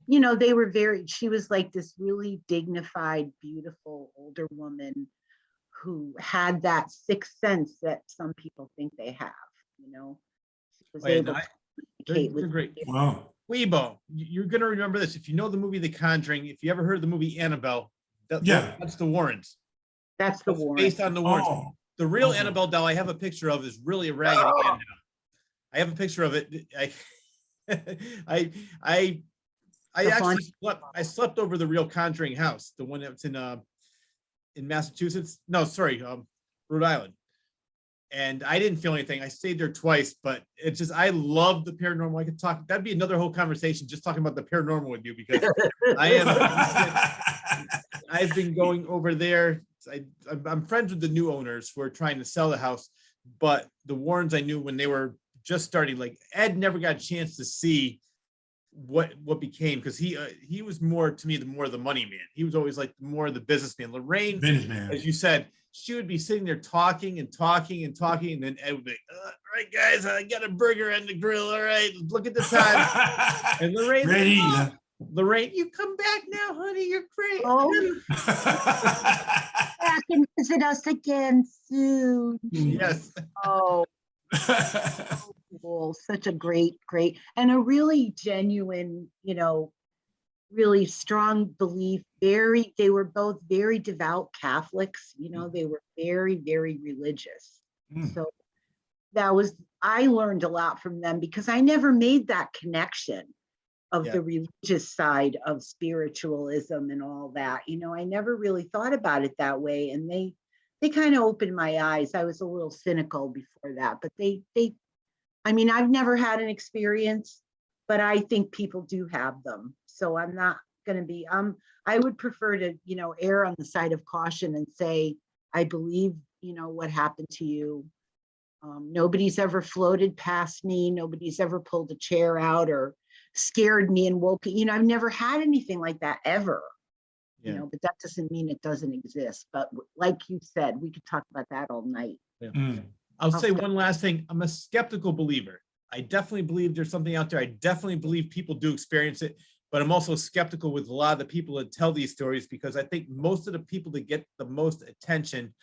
you know, she was like this really dignified, beautiful older woman who had that sixth sense that some people think they have, you know. She was able to communicate with great. Wow. Wibo, you're going to remember this. If you know the movie The Conjuring, if you ever heard of the movie Annabelle, that's the Warrens. That's the Warrens. Based on the Warrens. Oh. The real Annabelle doll I have a picture of is really a Raggedy Ann doll. I have a picture of it. I actually slept over the real Conjuring house, the one that's in Massachusetts. No, sorry, Rhode Island. And I didn't feel anything. I stayed there twice, but it's just, I love the paranormal. I could talk, that'd be another whole conversation, just talking about the paranormal with you, because I've been going over there. I'm friends with the new owners who are trying to sell the house, but the Warrens I knew when they were just starting, like Ed never got a chance to see what became, because he was more, to me, the more the money man. He was always like more of the businessman. Lorraine, as you said, she would be sitting there talking, and then Ed would be, all right, guys, I got a burger on the grill. All right, look at the time. And Lorraine's ready. like, oh, Lorraine, you come back now, honey. You're great. Oh, back and visit us again soon. Yes. Oh, cool. Such a great, and a really genuine, really strong belief. They were both very devout Catholics. They were very, very religious. So I learned a lot from them, because I never made that connection of the religious side of spiritualism and all that. I never really thought about it that way. And they kind of opened my eyes. I was a little cynical before that, but I've never had an experience, but I think people do have them. So I'm not going to be, I would prefer to, err on the side of caution and say, I believe, what happened to you. Nobody's ever floated past me. Nobody's ever pulled a chair out or scared me and woke. I've never had anything like that ever. But that doesn't mean it doesn't exist. But like you said, we could talk about that all night. I'll say one last thing. I'm a skeptical believer. I definitely believe there's something out there. I definitely believe people do experience it, but I'm also skeptical with a lot of the people that tell these stories, because I think most of the people that get the most attention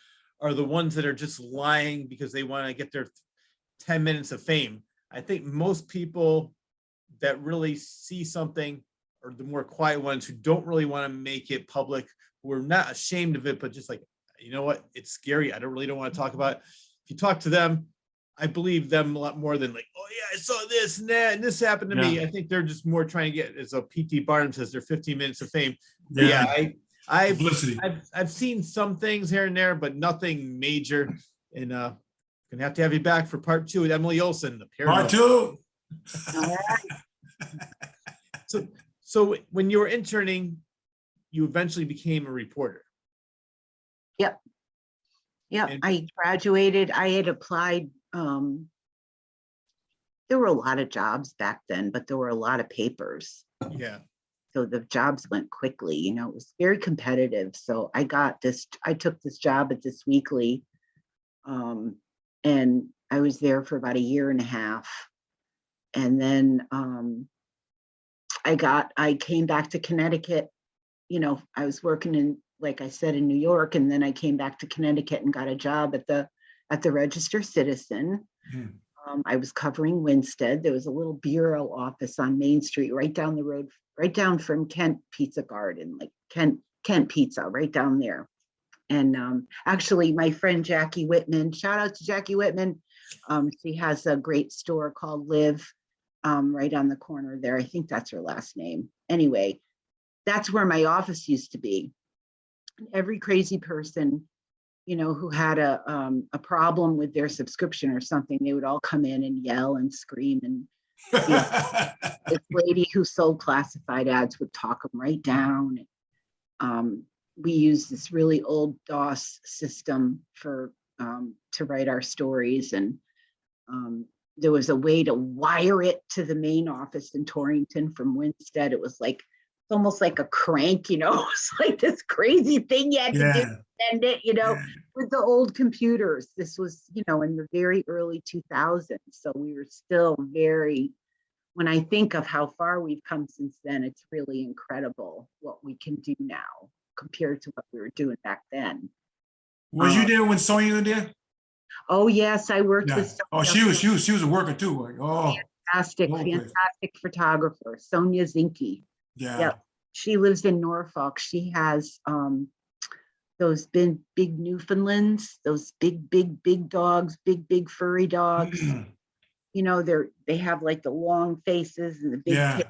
are the ones that are just lying because they want to get their 10 minutes of fame. I think most people that really see something are the more quiet ones who don't really want to make it public, who are not ashamed of it, but just like, you know what, it's scary. I don't want to talk about it. If you talk to them, I believe them a lot more than like, oh yeah, I saw this and that, and this happened to me. I think they're just more trying to get, as a PT Barnum says, their 15 minutes of fame. I've seen some things here and there, but nothing major. And gonna have to have you back for part 2 with Emily Olson, the Part 2. So when you were interning, you eventually became a reporter. Yep. I graduated. I had applied. There were a lot of jobs back then, but there were a lot of papers. Yeah. So the jobs went quickly. It was very competitive. So I took this job at this weekly, and I was there for about a year and a half. And then I came back to Connecticut. I was working in, like I said, in New York, and then I came back to Connecticut and got a job at the Register Citizen. I was covering Winstead. There was a little bureau office on Main Street, right down the road, right down from Kent Pizza Garden, like Kent Pizza, right down there. And actually, my friend Jackie Whitman, shout out to Jackie Whitman. She has a great store called Live, right on the corner there. I think that's her last name. Anyway, that's where my office used to be. Every crazy person, who had a problem with their subscription or something, they would all come in and yell and scream. And this lady who sold classified ads would talk them right down. We used this really old DOS system to write our stories, and there was a way to wire it to the main office in Torrington from Winstead. It was like almost like a crank, it's like this crazy thing you had to do, send it, with the old computers. This was, in the very early 2000s. So we were still when I think of how far we've come since then, it's really incredible what we can do now compared to what we were doing back then. Was you there when Sonia was there? Oh yes, I worked with Sonia. Oh, she was a worker too. Like, fantastic photographer, Sonia Zinke. Yeah. Yep. She lives in Norfolk. She has those big Newfoundlands, those big dogs, big furry dogs. They have like the long faces and the big tails,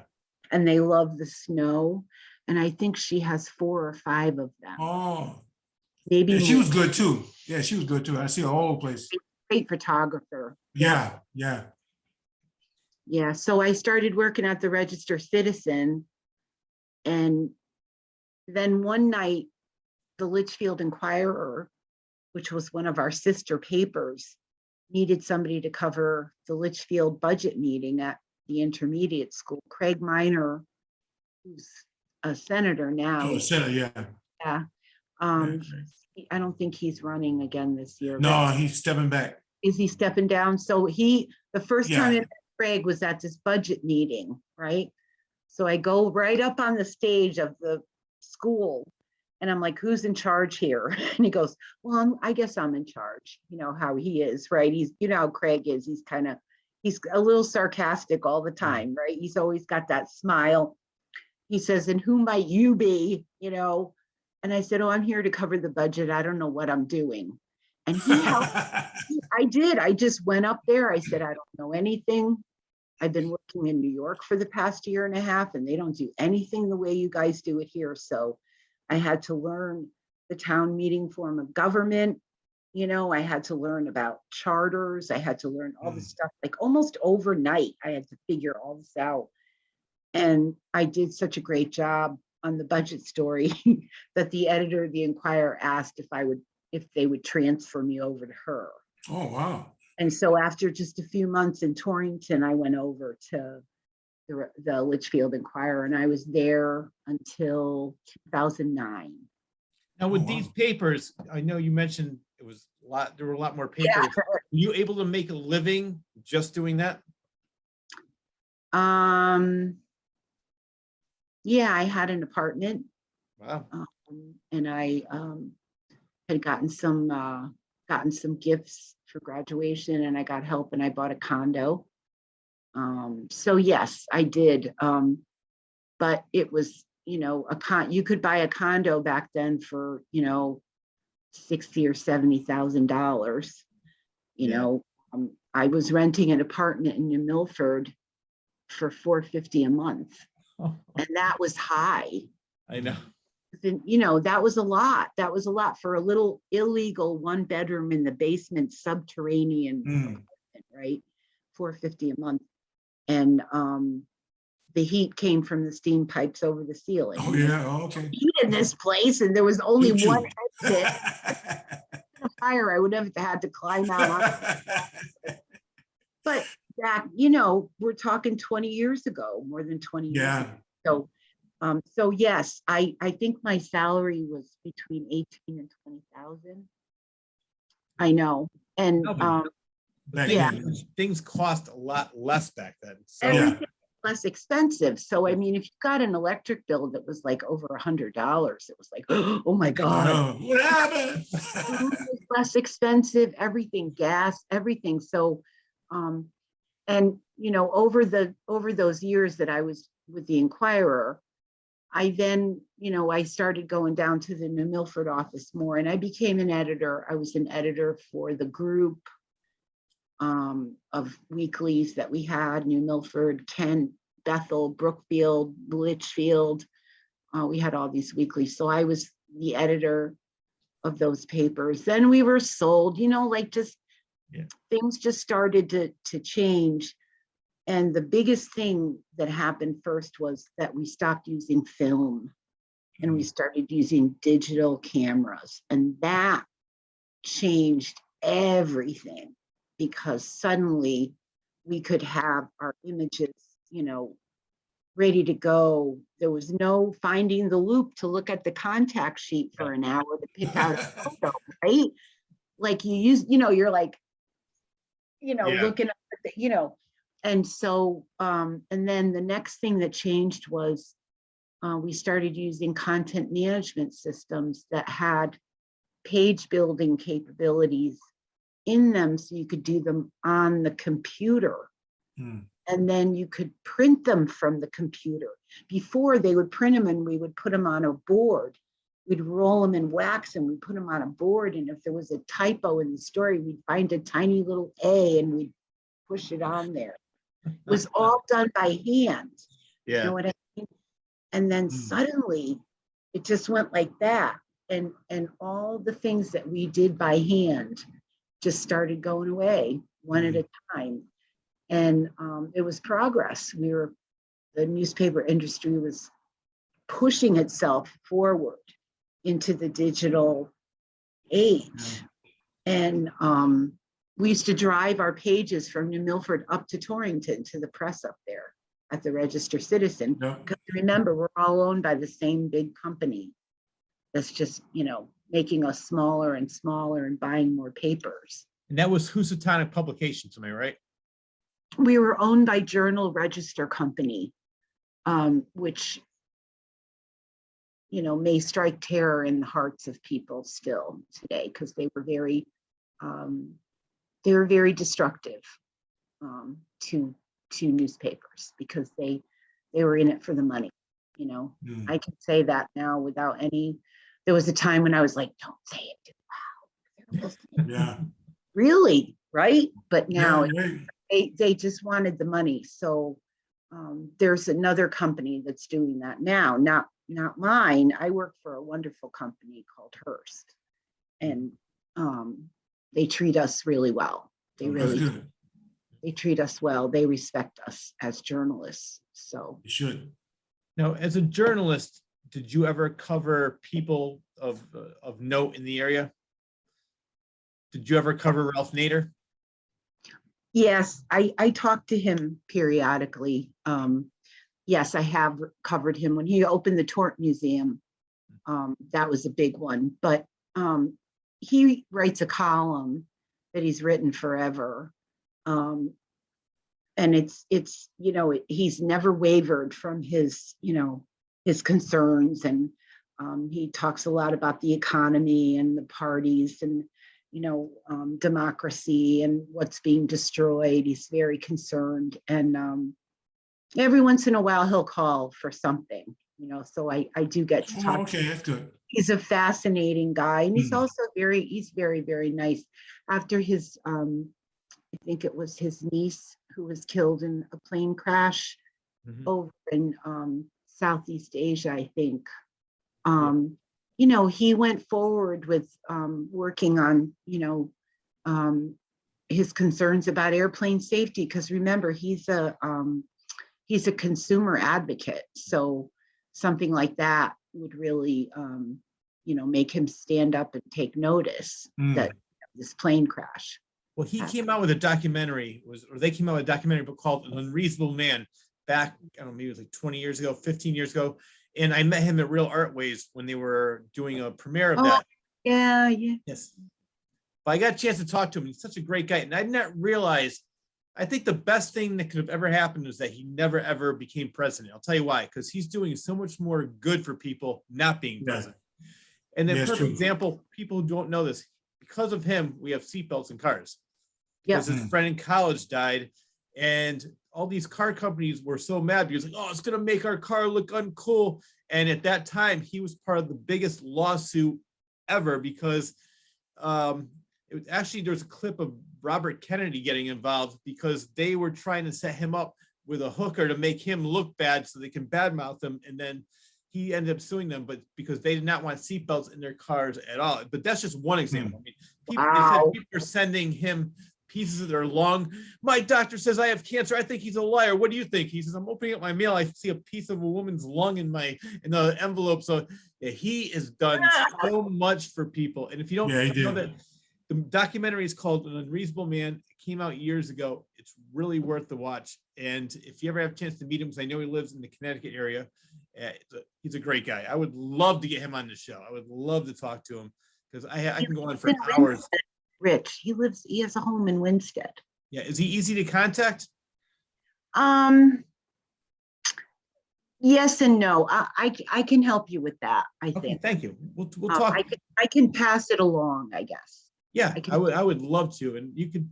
and they love the snow. And I think she has 4 or 5 of them. Oh. maybe Yeah, she was more. good too. Yeah, she was good too. I see her all over the place. Great photographer. Yeah, yeah. Yeah, so I started working at the Register Citizen, and then one night, the Litchfield Inquirer, which was one of our sister papers, needed somebody to cover the Litchfield budget meeting at the intermediate school. Craig Minor, who's a senator now, Oh, the center, yeah. yeah. I don't think he's running again this year. No, but he's stepping back. is he stepping down? So the first time I Yeah. met Craig was at this budget meeting, right? So I go right up on the stage of the school and I'm like, who's in charge here? And he goes, well, I guess I'm in charge. You know how he is, right? He's, you know how Craig is. He's a little sarcastic all the time, right? He's always got that smile. He says, and who might you be? You know? And I said, oh, I'm here to cover the budget. I don't know what I'm doing. And he helped. I did. I just went up there. I said, I don't know anything. I've been working in New York for the past year and a half, and they don't do anything the way you guys do it here. So I had to learn the town meeting form of government. You know, I had to learn about charters. I had to learn all this stuff, like almost overnight. I had to figure all this out. And I did such a great job on the budget story that the editor of the Inquirer asked if they would transfer me over to her. Oh, wow. And so after just a few months in Torrington, I went over to the Litchfield Inquirer, and I was there until 2009. Now with Oh, wow. these papers, I know you mentioned there were a lot more papers. Yeah. Were you able to make a living just doing that? Yeah, I had an apartment. Wow. And I had gotten some gifts for graduation, and I got help, and I bought a condo. So yes, I did. But it was, you know, you could buy a condo back then for, you know, $60,000 or $70,000. You know, I was renting an apartment in New Milford for $450 a month, and that was high. I know. Then, you know, that was a lot. That was a lot for a little illegal 1-bedroom in the basement subterranean apartment, right? $450 a month. And the heat came from the steam pipes over the ceiling. Oh, yeah. Oh, okay. Heat in this place, and there was only Shoot you. one exit. A fire, I would have had to climb out. But that, you know, we're talking 20 years ago, more than 20 years Yeah. ago. So yes, I think my salary was between 18 and 20,000. I know. And Back yeah. then. Things cost a lot less back then. So everything was less expensive. So I mean, if you got an electric bill that was like over $100, it was like, oh my God. What happened? Food was less expensive, everything, gas, everything. So and you know, over those years that I was with the Inquirer, I then, you know, I started going down to the New Milford office more, and I became an editor. I was an editor for the group of weeklies that we had: New Milford, Kent, Bethel, Brookfield, Litchfield. We had all these weeklies. So I was the editor of those papers. Then we were sold, you know, like just things just started to change. And the biggest thing that happened first was that we stopped using film and we started using digital cameras. And that changed everything, because suddenly we could have our images, you know, ready to go. There was no finding the loop to look at the contact sheet for an hour to pick out a photo, right? Like you use, you know, you're like, you know, looking at the, you know. And so, and then the next thing that changed was we started using content management systems that had page building capabilities in them, so you could do them on the computer. And then you could print them from the computer. Before, they would print them and we would put them on a board. We'd roll them in wax and we'd put them on a board. And if there was a typo in the story, we'd find a tiny little A and we'd push it on there. It was all done by hand. You know what I mean? And then suddenly it just went like that. and all the things that we did by hand just started going away one at a time. And it was progress. The newspaper industry was pushing itself forward into the digital age. And we used to drive our pages from New Milford up to Torrington to the press up there at the Register Citizen. Because remember, we're all owned by the same big company that's just, making us smaller and smaller and buying more papers. And that was Housatonic Publications, am I right? We were owned by Journal Register Company, which, may strike terror in the hearts of people still today, because they were very destructive to newspapers, because they were in it for the money. I can say that now without any. There was a time when I was like, don't say it too loud. Yeah. Really, right? But now Yeah. they just wanted the money. So there's another company that's doing that now, not mine. I work for a wonderful company called Hearst, and they treat us really well. They really do. They treat us well. They respect us as journalists. So You should. Now, as a journalist, did you ever cover people of note in the area? Did you ever cover Ralph Nader? yes, I talk to him periodically. Yes, I have covered him when he opened the Tort Museum. That was a big one, but he writes a column that he's written forever. And it's he's never wavered from his concerns, and he talks a lot about the economy and the parties and democracy and what's being destroyed. He's very concerned, and every once in a while he'll call for something, so I do get to talk. Okay, that's good. He's a fascinating guy, and he's also he's very, very nice. After his I think it was his niece who was killed in a plane crash over in Southeast Asia, I think. He went forward with working on, his concerns about airplane safety, because remember, he's a consumer advocate. So something like that would really, make him stand up and take notice that this plane crash. Well, he came out with a documentary, they came out with a documentary book called An Unreasonable Man back, I don't know, maybe it was like 20 years ago, 15 years ago. And I met him at Real Artways when they were doing a premiere of that. Yeah. Yes. But I got a chance to talk to him. He's such a great guy. And I did not realize, I think the best thing that could have ever happened was that he never, ever became president. I'll tell you why, because he's doing so much more good for people not being president. And then, perfect example, people who don't know this, because of him, we have seatbelts in cars. Because his friend in college died, and all these car companies were so mad because it's going to make our car look uncool. And at that time, he was part of the biggest lawsuit ever, because there was a clip of Robert Kennedy getting involved because they were trying to set him up with a hooker to make him look bad so they can badmouth him. And then he ended up suing them, but because they did not want seatbelts in their cars at all. But that's just one example. I mean, people are sending him pieces that are long. My doctor says I have cancer. I think he's a liar. What do you think? He says, I'm opening up my mail. I see a piece of a woman's lung in the envelope. So he has done so much for people. And if you don't know that, the documentary is called An Unreasonable Man. It came out years ago. It's really worth the watch. And if you ever have a chance to meet him, because I know he lives in the Connecticut area, he's a great guy. I would love to get him on the show. I would love to talk to him, because I can go on for hours. Rich, he has a home in Winstead. Yeah, is he easy to contact? Yes and no. I can help you with that, I think. Thank you. We'll talk. I can pass it along, I guess. Yeah, I would love to. And you could,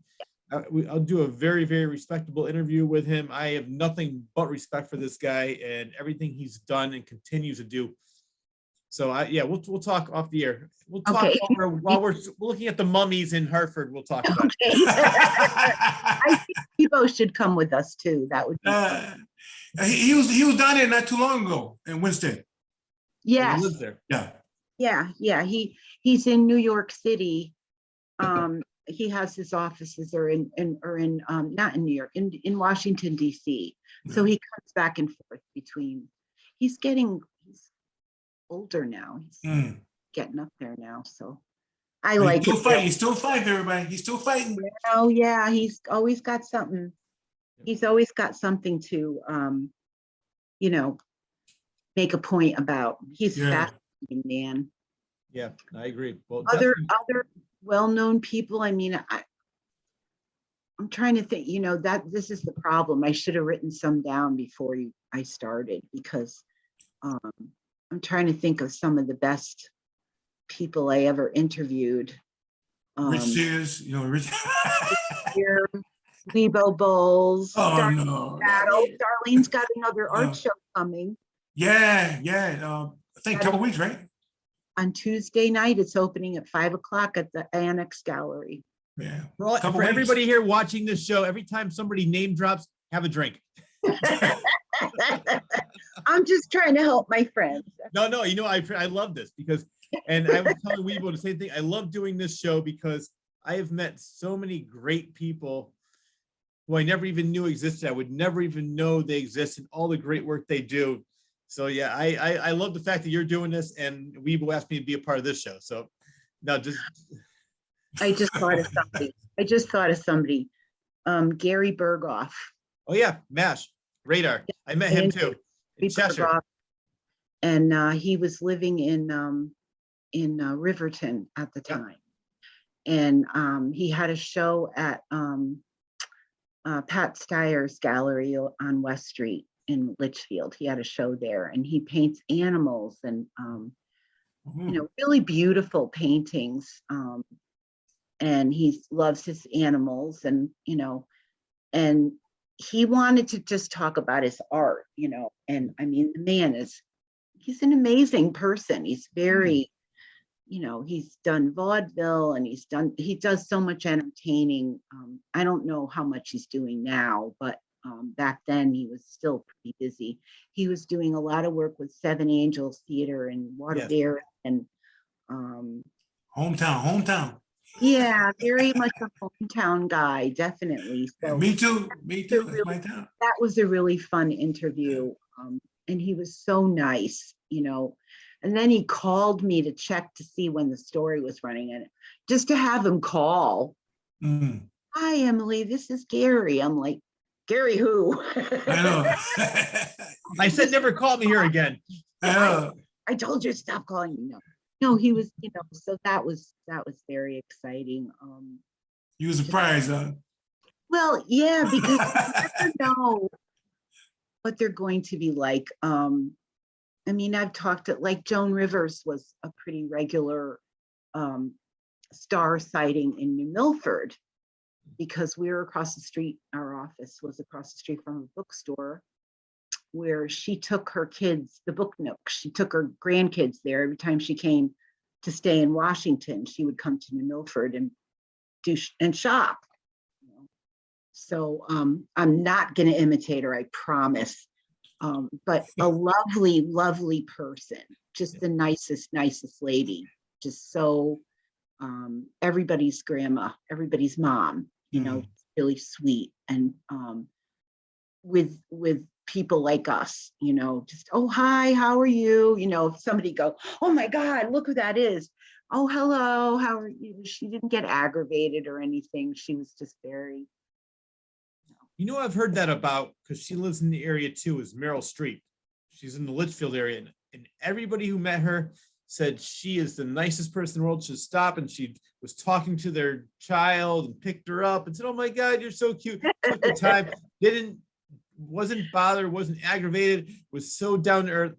I'll do a very, very respectable interview with him. I have nothing but respect for this guy and everything he's done and continues to do. So we'll talk off the air. We'll talk while we're looking at the mummies in Hartford. We'll talk about it. I think Wibo should come with us too. That would be he was down there not too long ago in Winstead. Yes. He lives there. Yeah. Yeah, yeah, he's in New York City. He has his offices are in not in New York, in Washington, DC. So he comes back and forth between, he's older now. He's Mm. getting up there now. So I He's like still it. fighting. He's still fighting, everybody. He's still fighting. Oh yeah, he's always got something. He's always got something to you know, make a point about. He's Yeah. fascinating, man. Yeah, I agree. Well, Other definitely. well-known people, I mean, I'm trying to think, you know, that this is the problem. I should have written some down before I started, because I'm trying to think of some of the best people I ever interviewed. Rich Sears, you know, Rich. Here, Wibo Bowles, Oh no. Battle. Darlene's got another art show coming. Yeah, yeah. I think a couple weeks, right? On Tuesday night. It's opening at 5 o'clock at the Annex Gallery. Yeah. For everybody here watching this show, every time somebody name drops, have a drink. I'm just trying to help my friends. No, you know, I love this because, and I was telling Wibo the same thing. I love doing this show because I have met so many great people who I never even knew existed. I would never even know they exist, and all the great work they do. So yeah, I love the fact that you're doing this, and Wibo asked me to be a part of this show. So no, just I just thought of somebody. Gary Berghoff. oh yeah, MASH radar. I met him too. In Cheshire. And he was living in Riverton at the time. And he had a show at Pat Steyer's gallery on West Street in Litchfield. He had a show there, and he paints animals and you know, really beautiful paintings. And he loves his animals, and you know, and he wanted to just talk about his art, you know. And I mean, the man he's an amazing person. He's very, you know, he's done vaudeville, and he does so much entertaining. I don't know how much he's doing now, but back then he was still pretty busy. He was doing a lot of work with Seven Angels Theater and Waterbury, and hometown. yeah, very much a hometown guy, definitely. So Yeah, me too. That's my town. that was a really fun interview. And he was so nice, you know. And then he called me to check to see when the story was running, and just to have him call. Hi, Emily, this is Gary. I'm like, Gary who? I know. I said never call me here again. I know. I told you stop calling me. No, he was, you know, so that was very exciting. You were surprised, huh? Well, yeah, because you never know what they're going to be like. I mean, I've talked to, like, Joan Rivers was a pretty regular star sighting in New Milford, because we were across the street. Our office was across the street from a bookstore where she took her kids, the Book Nook. She took her grandkids there. Every time she came to stay in Washington, she would come to New Milford and shop. You know? So I'm not going to imitate her, I promise. But a lovely, lovely person, just the nicest lady, just so everybody's grandma, everybody's mom, you know, really sweet. And with people like us, you know, just, oh, hi, how are you? You know, if somebody go, oh my God, look who that is. Oh, hello, how are you? She didn't get aggravated or anything. She was just very. You know, I've heard that about, because she lives in the area too, is Meryl Streep. She's in the Litchfield area, and everybody who met her said she is the nicest person in the world. She'd stop, and she was talking to their child and picked her up and said, oh my God, you're so cute. Took the time, wasn't bothered, wasn't aggravated, was so down to earth.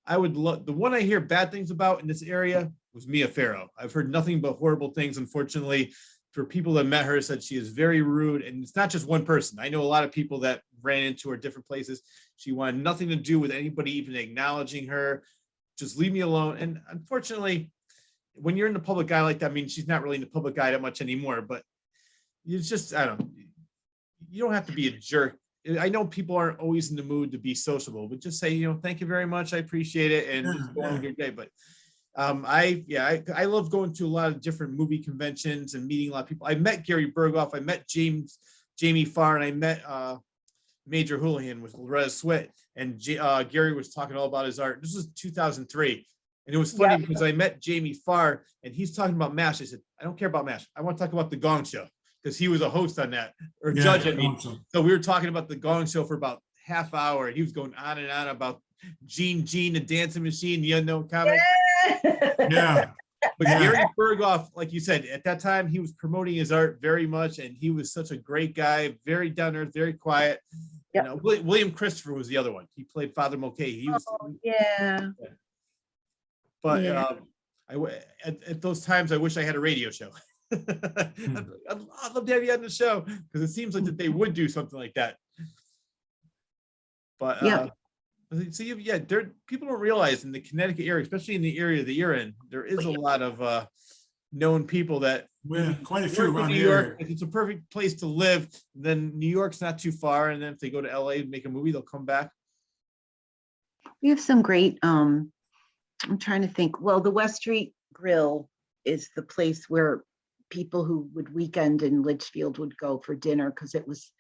I would love, the one I hear bad things about in this area was Mia Farrow. I've heard nothing but horrible things, unfortunately. For people that met her, said she is very rude, and it's not just one person. I know a lot of people that ran into her different places. She wanted nothing to do with anybody even acknowledging her. Just leave me alone. And unfortunately, when you're in the public eye like that, I mean, she's not really in the public eye that much anymore, but it's just, I don't know. You don't have to be a jerk. I know people aren't always in the mood to be sociable, but just say, you know, thank you very much. I appreciate it. And just go on with your day. But I love going to a lot of different movie conventions and meeting a lot of people. I met Gary Berghoff, I met Jamie Farr, and I met Major Houlihan with Loretta Swit, and Gary was talking all about his art. This was 2003, and it was funny because I met Jamie Farr, and he's talking about MASH. I said, I don't care about MASH. I want to talk about the Gong Show, because he was a host on that, or judge. I mean, so we were talking about the Gong Show for about half hour, and he was going on and on about Gene, the Dancing Machine, the Unknown Comic. Yeah. But Gary Berghoff, like you said, at that time, he was promoting his art very much, and he was such a great guy, very down to earth, very quiet. Yep. You know, William Christopher was the other one. He played Father Mulcahy. He was, but at those times, I wish I had a radio show. I'd love to have you on the show, because it seems like that they would do something like that. But so people don't realize in the Connecticut area, especially in the area that you're in, there is a lot of known people that quite a few around New here. York. If it's a perfect place to live, then New York's not too far. And then if they go to LA and make a movie, they'll come back. We have some great, I'm trying to think. Well, the West Street Grill is the place where people who would weekend in Litchfield would go for dinner, because it was,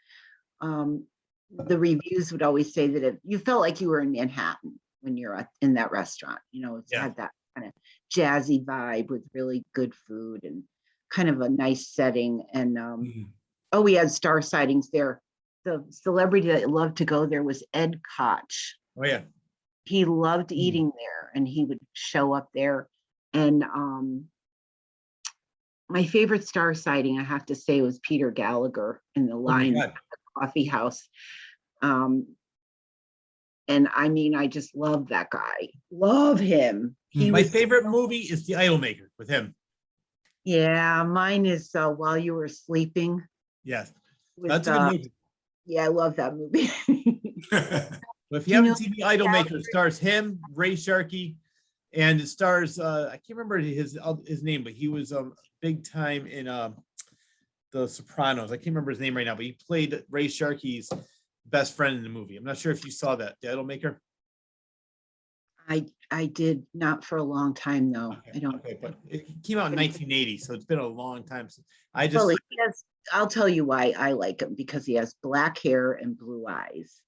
the reviews would always say that you felt like you were in Manhattan when you're in that restaurant. You know, it had that kind of jazzy vibe with really good food and kind of a nice setting. And we had star sightings there. The celebrity that loved to go there was Ed Koch. Oh yeah. He loved eating there, and he would show up there. And my favorite star sighting, I have to say, was Peter Gallagher in the line at the coffee house. And I mean, I just love that guy. Love him. My favorite movie is The Idolmaker with him. Yeah, mine is While You Were Sleeping. Yes, With, that's a good movie. Yeah, I love that movie. But if you haven't seen The Idolmaker, it stars him, Ray Sharkey, and it stars I can't remember his name, but he was big time in The Sopranos. I can't remember his name right now, but he played Ray Sharkey's best friend in the movie. I'm not sure if you saw that, The Idolmaker. I did not for a long time though. Okay, I don't. Okay, but it came out in 1980, so it's been a long time since I'll tell you why I like him, because he has black hair and blue eyes.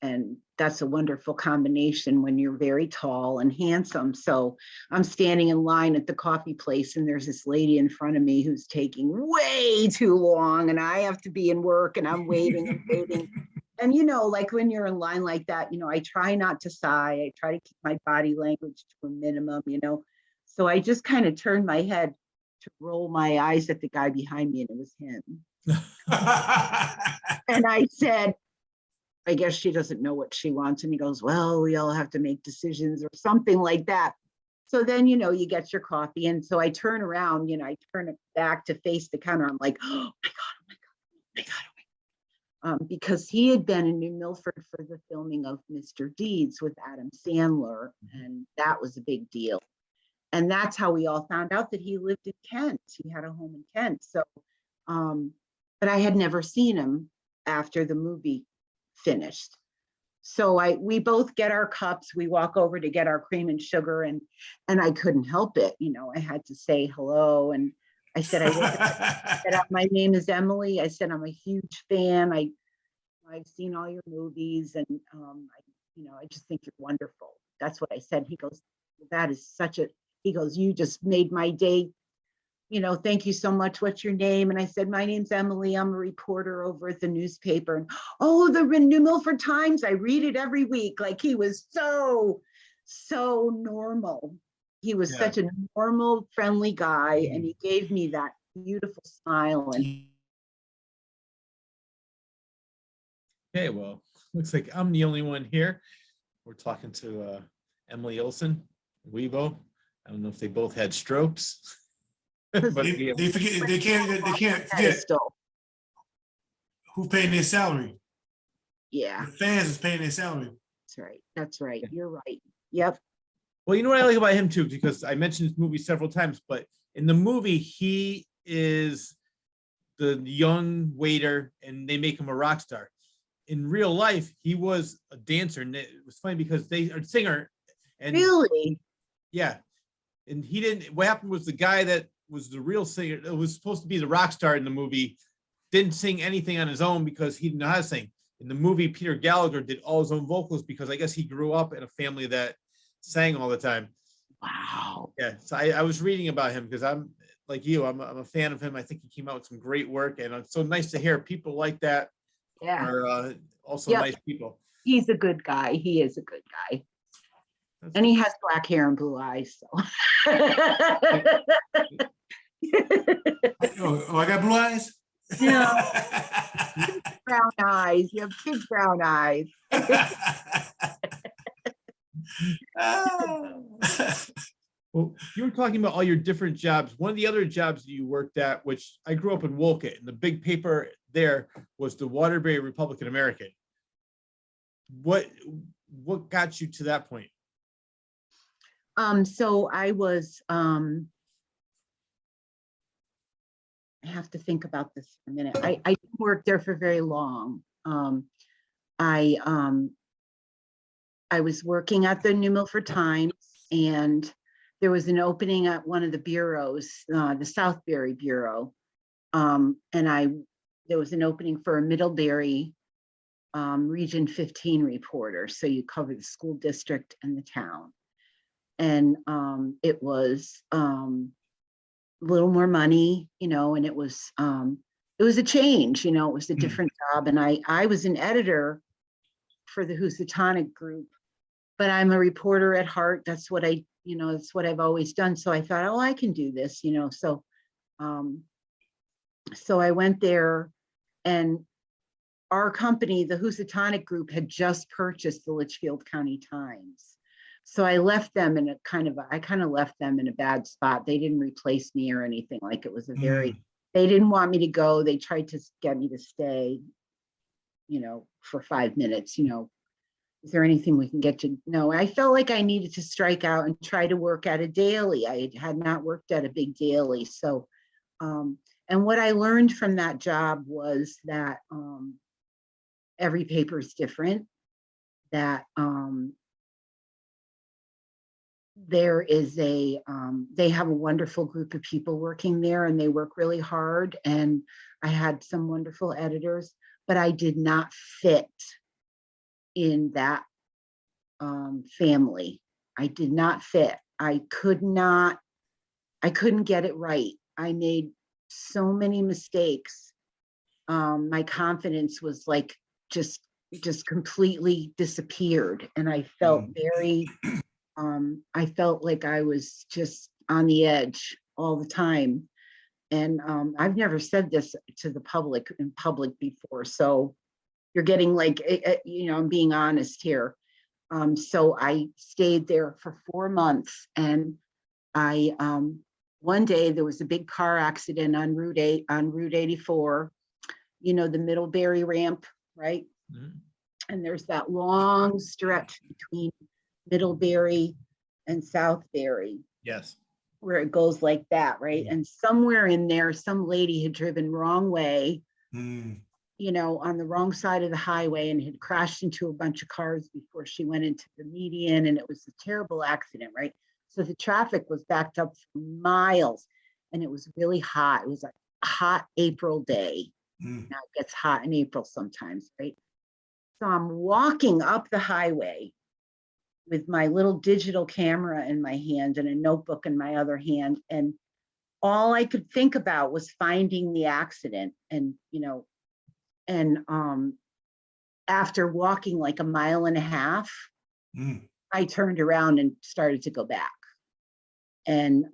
And that's a wonderful combination when you're very tall and handsome. So I'm standing in line at the coffee place, and there's this lady in front of me who's taking way too long, and I have to be in work, and I'm waiting and waiting. And, you know, like when you're in line like that, you know, I try not to sigh. I try to keep my body language to a minimum, you know. So I just kind of turned my head to roll my eyes at the guy behind me, and it was him. And I said, I guess she doesn't know what she wants. And he goes, well, we all have to make decisions, or something like that. So then, you know, you get your coffee. And so I turn around, you know, I turn it back to face the counter. I'm like, oh my God. Because he had been in New Milford for the filming of Mr. Deeds with Adam Sandler. And that was a big deal. And that's how we all found out that he lived in Kent. He had a home in Kent. So, but I had never seen him after the movie finished. So we both get our cups, we walk over to get our cream and sugar, and I couldn't help it. You know, I had to say hello. And I said, my name is Emily. I said, I'm a huge fan. I've seen all your movies, and I just think you're wonderful. That's what I said. He goes, that is he goes, you just made my day. You know, thank you so much. What's your name? And I said, my name's Emily. I'm a reporter over at the newspaper. And, oh, the New Milford Times. I read it every week. Like, he was so normal. He was such a normal, friendly guy. And he gave me that beautiful smile. And okay, well, looks like I'm the only one here. We're talking to Emily Olson, Wibo. I don't know if they both had strokes. But they forget. They can't forget who's paying their salary. Yeah, the fans is paying their salary. That's right. You're right. Yep. Well, you know what I like about him too, because I mentioned this movie several times, but in the movie he is the young waiter, and they make him a rock star. In real life, he was a dancer, and it was funny because they are singer. And really, yeah. and he didn't, what happened was the guy that was the real singer, it was supposed to be the rock star in the movie, didn't sing anything on his own because he didn't know how to sing. In the movie, Peter Gallagher did all his own vocals because I guess he grew up in a family that sang all the time. Wow. Yeah, so I was reading about him because I'm like you, I'm a fan of him. I think he came out with some great work, and it's so nice to hear people like that Yeah. are also Yep. nice people. He's a good guy. He is a good guy. That's And he has black hair and blue eyes. So. Oh, I got blue eyes? Yeah. Brown eyes. You have big brown eyes. Well, you were talking about all your different jobs. One of the other jobs that you worked at, which I grew up in Wolcott, and the big paper there was the Waterbury Republican American. What got you to that point? So I was, I have to think about this for a minute. I didn't work there for very long. I was working at the New Milford Times, and there was an opening at one of the bureaus, the Southbury Bureau. And there was an opening for a Middlebury Region 15 reporter. So you cover the school district and the town. And it was a little more money, you know, and it was a change, you know, it was a different job. And I was an editor for the Housatonic group, but I'm a reporter at heart. That's what that's what I've always done. So I thought, oh, I can do this, you know. So so I went there, and our company, the Housatonic group, had just purchased the Litchfield County Times. So I left them in I kind of left them in a bad spot. They didn't replace me or anything. Like, it was a very, they didn't want me to go. They tried to get me to stay, you know, for 5 minutes, you know, is there anything we can get to? No, I felt like I needed to strike out and try to work at a daily. I had not worked at a big daily. So, and what I learned from that job was that every paper is different, that there is they have a wonderful group of people working there, and they work really hard. And I had some wonderful editors, but I did not fit in that family. I did not fit. I couldn't get it right. I made so many mistakes. My confidence was like just completely disappeared, and I felt very I felt like I was just on the edge all the time. And I've never said this to the public in public before, so you're getting like, you know, I'm being honest here. So I stayed there for 4 months, and I one day there was a big car accident on Route 84, you know, the Middlebury ramp, right? Mhm. And there's that long stretch between Middlebury and Southbury, Yes. where it goes like that, right? And somewhere in there, some lady had driven wrong way, you know, on the wrong side of the highway, and had crashed into a bunch of cars before she went into the median. And it was a terrible accident, right? So the traffic was backed up for miles, and it was really hot. It was like a hot April day. Now it gets hot in April sometimes, right? So I'm walking up the highway with my little digital camera in my hand and a notebook in my other hand. And all I could think about was finding the accident. And, you know, and after walking like 1.5 miles, I turned around and started to go back. And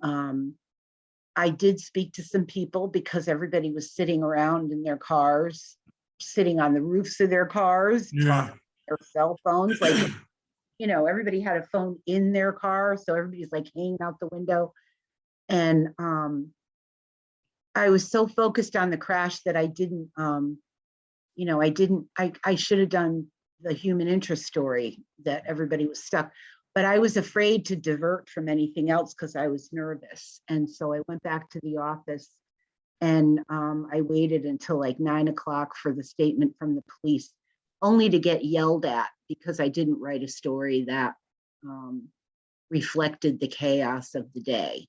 I did speak to some people, because everybody was sitting around in their cars, sitting on the roofs of their cars, talking on their cell phones. Like, you know, everybody had a phone in their car, so everybody's like hanging out the window. And I was so focused on the crash that I didn't, you know, I should have done the human interest story, that everybody was stuck. But I was afraid to divert from anything else because I was nervous. And so I went back to the office, and I waited until like 9 o'clock for the statement from the police, only to get yelled at because I didn't write a story that reflected the chaos of the day.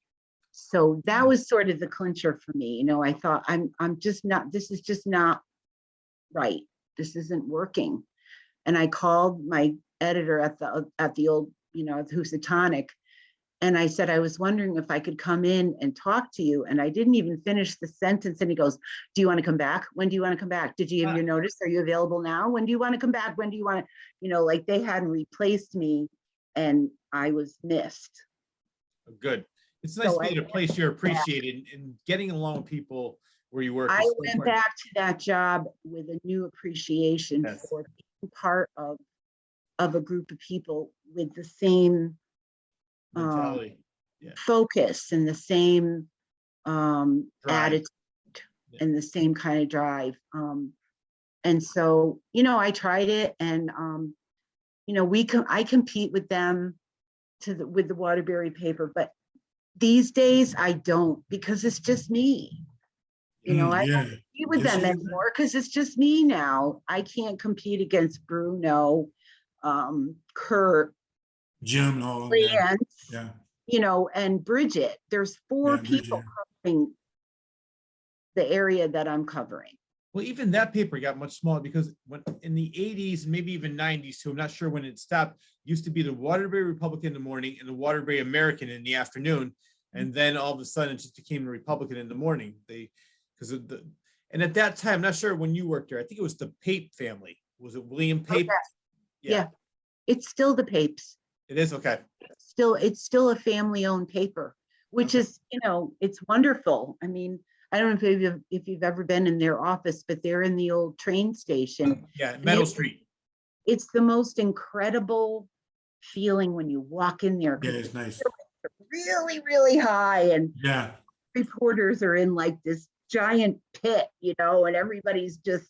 So that was sort of the clincher for me. You know, I thought I'm just not, this is just not right. This isn't working. And I called my editor at the old, you know, the Housatonic, and I said, I was wondering if I could come in and talk to you. And I didn't even finish the sentence. And he goes, do you want to come back? When do you want to come back? Did you have your notice? Are you available now? When do you want to come back? When do you want to, you know, like they hadn't replaced me and I was missed. Good. It's nice So to be in a place you're appreciated and getting along with people where you work. I is so went important. back to that job with a new appreciation Yes. for being part of a group of people with the same Mentality. Yeah. focus and the same Drive. attitude Yeah. and the same kind of drive. And so, you know, I tried it, and you know, I compete with them with the Waterbury paper, but these days I don't, because it's just me. You know, I don't compete with them anymore because it's just me now. I can't compete against Bruno, Kurt, Jim, Lance, you know, and Bridget. There's four people covering the area that I'm covering. Well, even that paper got much smaller because when in the 80s, maybe even 90s, so I'm not sure when it stopped, used to be the Waterbury Republican in the morning and the Waterbury American in the afternoon. And then all of a sudden it just became the Republican in the morning. And at that time, I'm not sure when you worked there, I think it was the Pape family. Was it William Pape? Okay. Yeah. It's still the Papes. It is, okay. It's still a family-owned paper, which is, you know, it's wonderful. I mean, I don't know if you've ever been in their office, but they're in the old train station. Yeah, Meadow Street. It's the most incredible feeling when you walk in there. Yeah, it's nice. Really, really high, and reporters are in like this giant pit, you know, and everybody's just,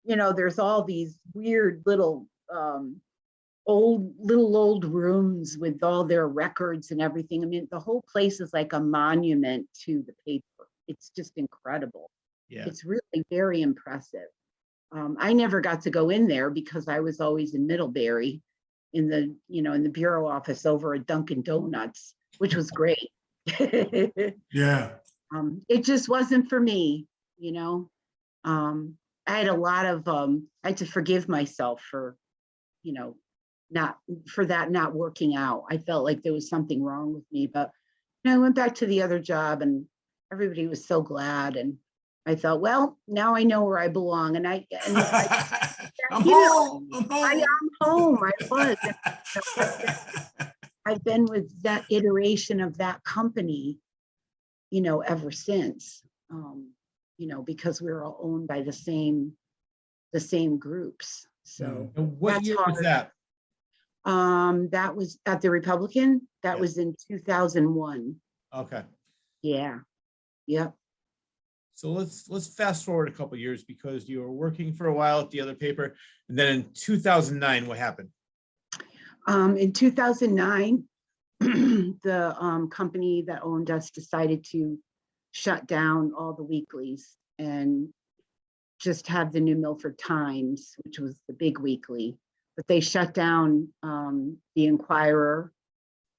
you know, there's all these weird little old rooms with all their records and everything. I mean, the whole place is like a monument to the paper. It's just incredible. Yeah, it's really very impressive. I never got to go in there because I was always in Middlebury in the bureau office over at Dunkin' Donuts, which was great. Yeah. It just wasn't for me, you know. I had a lot of, I had to forgive myself for, you know, not working out. I felt like there was something wrong with me, but you know, I went back to the other job and everybody was so glad. And I thought, well, now I know where I belong. And I'm home. I'm home. I was. I've been with that iteration of that company, you know, ever since, you know, because we're all owned by the same groups. So what year was that? That was at the Republican. That was in 2001. Okay. Yeah. Yep. So let's fast forward a couple of years, because you were working for a while at the other paper, and then in 2009, what happened? In 2009, the company that owned us decided to shut down all the weeklies and just have the New Milford Times, which was the big weekly. But they shut down the Inquirer,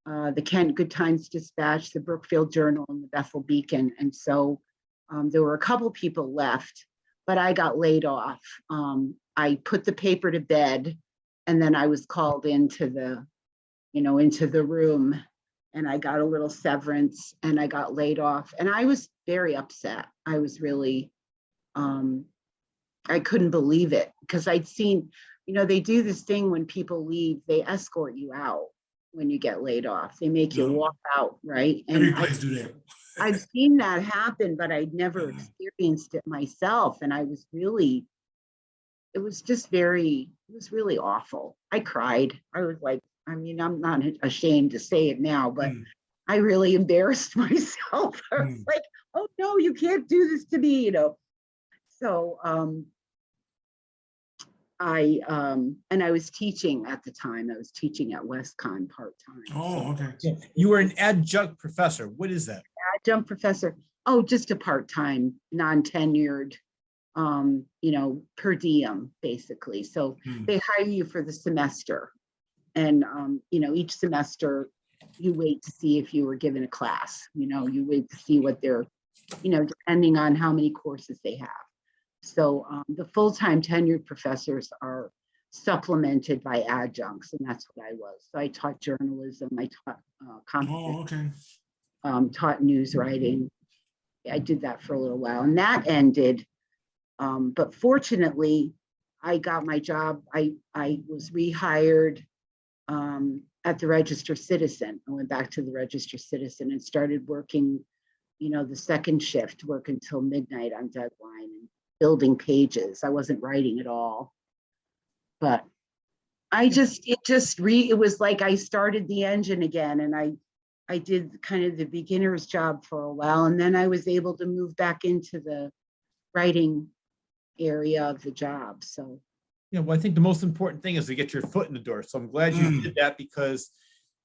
the Kent Good Times Dispatch, the Brookfield Journal, and the Bethel Beacon. And so there were a couple people left, but I got laid off. I put the paper to bed, and then I was called into the room, and I got a little severance, and I got laid off. And I was very upset. I was really, I couldn't believe it, because I'd seen, you know, they do this thing when people leave, they escort you out when you get laid off. They make you walk out, right? And every place do that. I've seen that happen, but I'd never experienced it myself. And I was really, it was really awful. I cried. I was like, I mean, I'm not ashamed to say it now, but I really embarrassed myself. I was like, oh no, you can't do this to me, you know? So, and I was teaching at the time. I was teaching at WestCon part-time. Oh, okay. Yeah. You were an adjunct professor. What is that? Adjunct professor. Oh, just a part-time, non-tenured, you know, per diem, basically. So they hire you for the semester. And, you know, each semester you wait to see if you were given a class, you wait to see what they're, depending on how many courses they have. So the full-time tenured professors are supplemented by adjuncts, and that's what I was. So I taught journalism, I taught taught news writing. I did that for a little while, and that ended. But fortunately, I got my job. I was rehired at the Register Citizen. I went back to the Register Citizen and started working, the second shift, work until midnight on deadline and building pages. I wasn't writing at all, but it was like I started the engine again, and I did kind of the beginner's job for a while, and then I was able to move back into the writing area of the job. So well, I think the most important thing is to get your foot in the door. So I'm glad you did that, because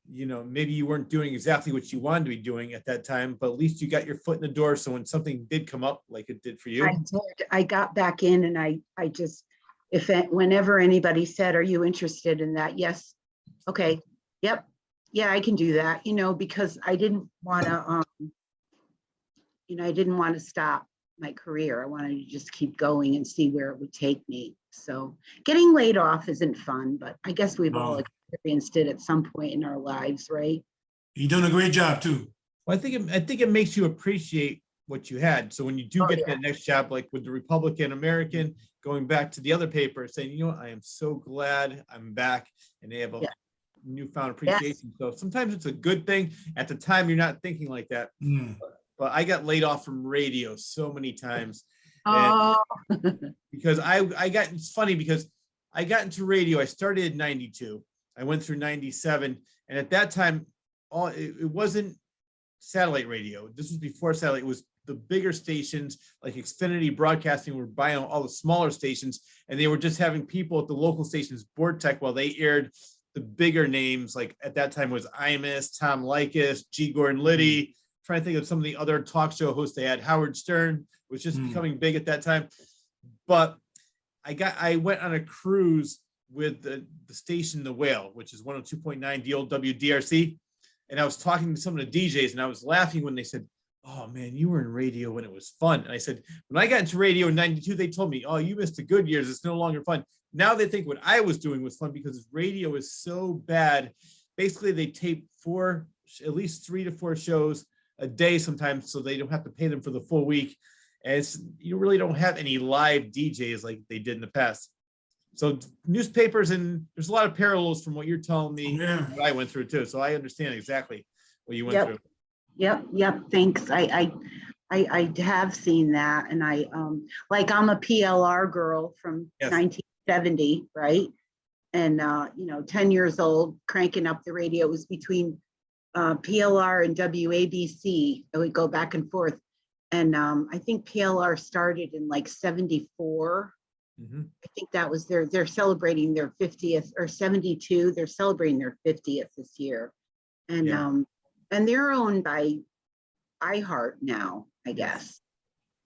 maybe you weren't doing exactly what you wanted to be doing at that time, but at least you got your foot in the door. So when something did come up, like it did for you, I got back in, and I just, whenever anybody said, "Are you interested in that?" Yes. Okay. Yep. Yeah, I can do that. Because I didn't want to, I didn't want to stop my career. I wanted to just keep going and see where it would take me. So getting laid off isn't fun, but I guess we've all experienced it at some point in our lives, right? You've done a great job too. Well, I think it makes you appreciate what you had. So when you do get that next job, like with the Republican American, going back to the other paper, saying, I am so glad I'm back, and they have a newfound appreciation. So sometimes it's a good thing. At the time, you're not thinking like that. But I got laid off from radio so many times. Because it's funny because I got into radio. I started in 92. I went through 97. And at that time, it wasn't satellite radio. This was before satellite. It was the bigger stations like Xfinity Broadcasting were buying all the smaller stations. And they were just having people at the local stations board tech while they aired the bigger names. Like at that time was Imus, Tom Likas, G. Gordon Liddy. Trying to think of some of the other talk show hosts they had. Howard Stern was just becoming big at that time. But I went on a cruise with the station The Whale, which is 102.9, the old WDRC. And I was talking to some of the DJs, and I was laughing when they said, "Oh man, you were in radio when it was fun." And I said, when I got into radio in 92, they told me, "Oh, you missed the good years. It's no longer fun." Now they think what I was doing was fun because radio is so bad. Basically, they tape at least 3 to 4 shows a day sometimes, so they don't have to pay them for the full week. And you really don't have any live DJs like they did in the past. So newspapers, and there's a lot of parallels from what you're telling me, what I went through too. So I understand exactly what you went through. Yep. Thanks. I have seen that, and I'm a PLR girl from 1970, right? And 10 years old, cranking up the radio. It was between PLR and WABC. I would go back and forth. And I think PLR started in like 74. I think that was they're celebrating their 50th, or 72. They're celebrating their 50th this year. And they're owned by iHeart now, I guess.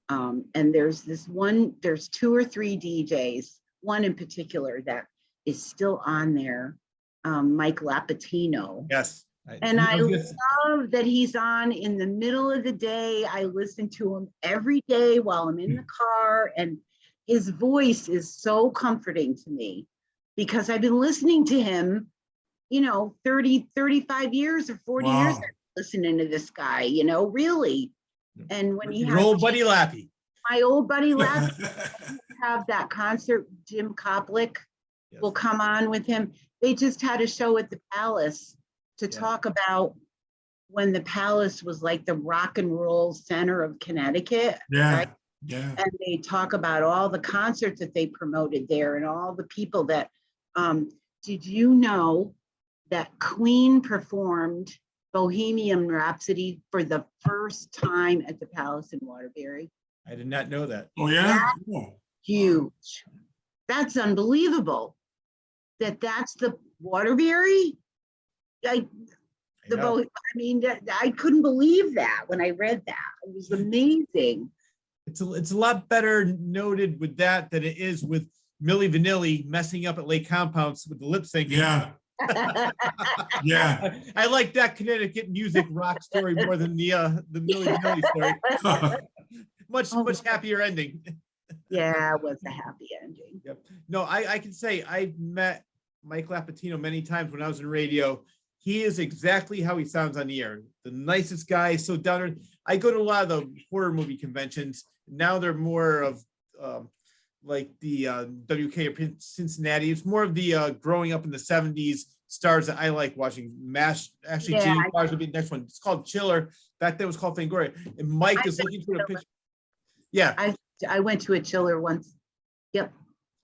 And there's 2 or 3 DJs, one in particular that is still on there, Mike Lapitino. Yes. And I love that he's on in the middle of the day. I listen to him every day while I'm in the car, and his voice is so comforting to me because I've been listening to him, 30, 35 years or 40 years listening to this guy, really. And when your old buddy Lappy. My old buddy Lappy have that concert, Jim Koplik will come on with him. They just had a show at the Palace to talk about when the Palace was like the rock and roll center of Connecticut. Right? And they talk about all the concerts that they promoted there and all the people that, did you know that Queen performed Bohemian Rhapsody for the first time at the Palace in Waterbury? I did not know that. Oh yeah? Huge. That's unbelievable. That's the Waterbury? I couldn't believe that when I read that. It was amazing. It's a lot better noted with that than it is with Milli Vanilli messing up at Lake Compounds with the lip syncing. Yeah. I like that Connecticut music rock story more than the Milli Vanilli story. Much happier ending. Yeah, it was a happy ending. Yep. No, I can say I've met Mike Lapitino many times when I was in radio. He is exactly how he sounds on the air. The nicest guy, so down there. I go to a lot of the horror movie conventions. Now they're more of like the WK or Cincinnati. It's more of the growing up in the 70s stars that I like watching. MASH, actually, Yeah, Gene Bars will be the next one. It's called Chiller. Back then it was called Fangoria. And Mike is looking for a picture. Yeah. I went to a chiller once. Yep.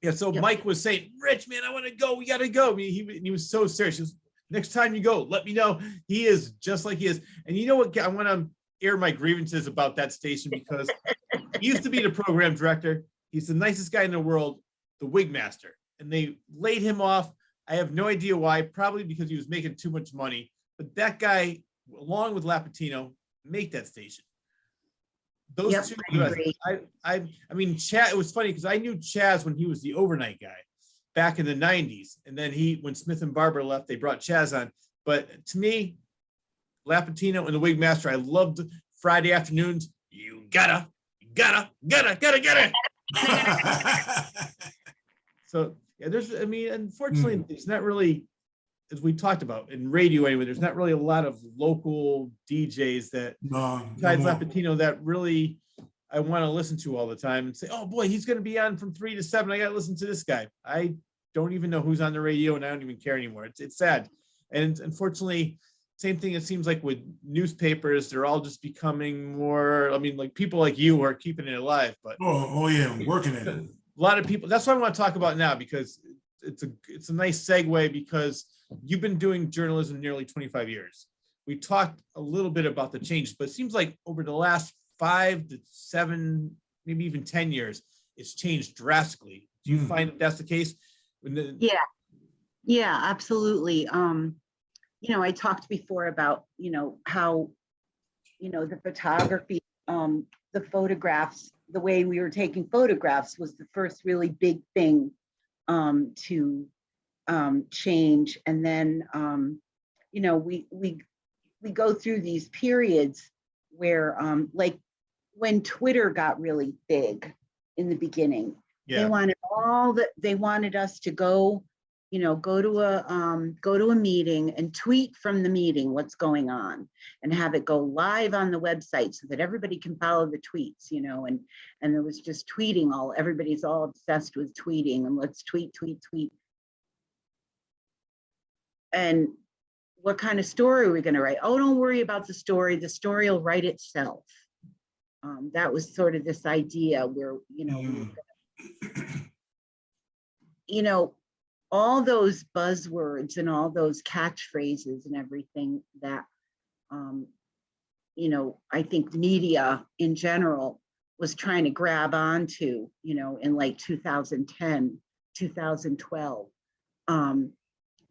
Yeah, so Yep. Mike was saying, Rich, man, I want to go. We got to go. I mean, he was so serious. He was, next time you go, let me know. He is just like he is. And you know what? I want to air my grievances about that station because he used to be the program director. He's the nicest guy in the world, the wig master. And they laid him off. I have no idea why, probably because he was making too much money. But that guy, along with Lapitino, make that station. Those Yep, two, I agree. I mean, Chaz, it was funny because I knew Chaz when he was the overnight guy back in the 90s. And then when Smith and Barber left, they brought Chaz on. But to me, Lapitino and the wig master, I loved Friday afternoons. You gotta get it. So yeah, I mean, unfortunately, it's not really, as we talked about in radio anyway, there's not really a lot of local DJs that besides Lapitino that really I want to listen to all the time and say, oh boy, he's going to be on from 3 to 7. I got to listen to this guy. I don't even know who's on the radio and I don't even care anymore. It's sad. And unfortunately, same thing it seems like with newspapers, they're all just becoming more, I mean, like people like you are keeping it alive, but oh yeah, I'm working at it. A lot of people, that's what I want to talk about now because it's a nice segue because you've been doing journalism nearly 25 years. We talked a little bit about the changes, but it seems like over the last 5 to 7, maybe even 10 years, it's changed drastically. Do you find that that's the case? Yeah, absolutely. I talked before about, how, the photography, the photographs, the way we were taking photographs was the first really big thing to change. And then, we go through these periods where like when Twitter got really big in the beginning, they wanted us to go to a meeting and tweet from the meeting what's going on and have it go live on the website so that everybody can follow the tweets, and there was just tweeting everybody's all obsessed with tweeting and let's tweet. And what kind of story are we going to write? Oh, don't worry about the story will write itself. That was sort of this idea where, all those buzzwords and all those catchphrases and everything that, I think media in general was trying to grab onto, in like 2010, 2012.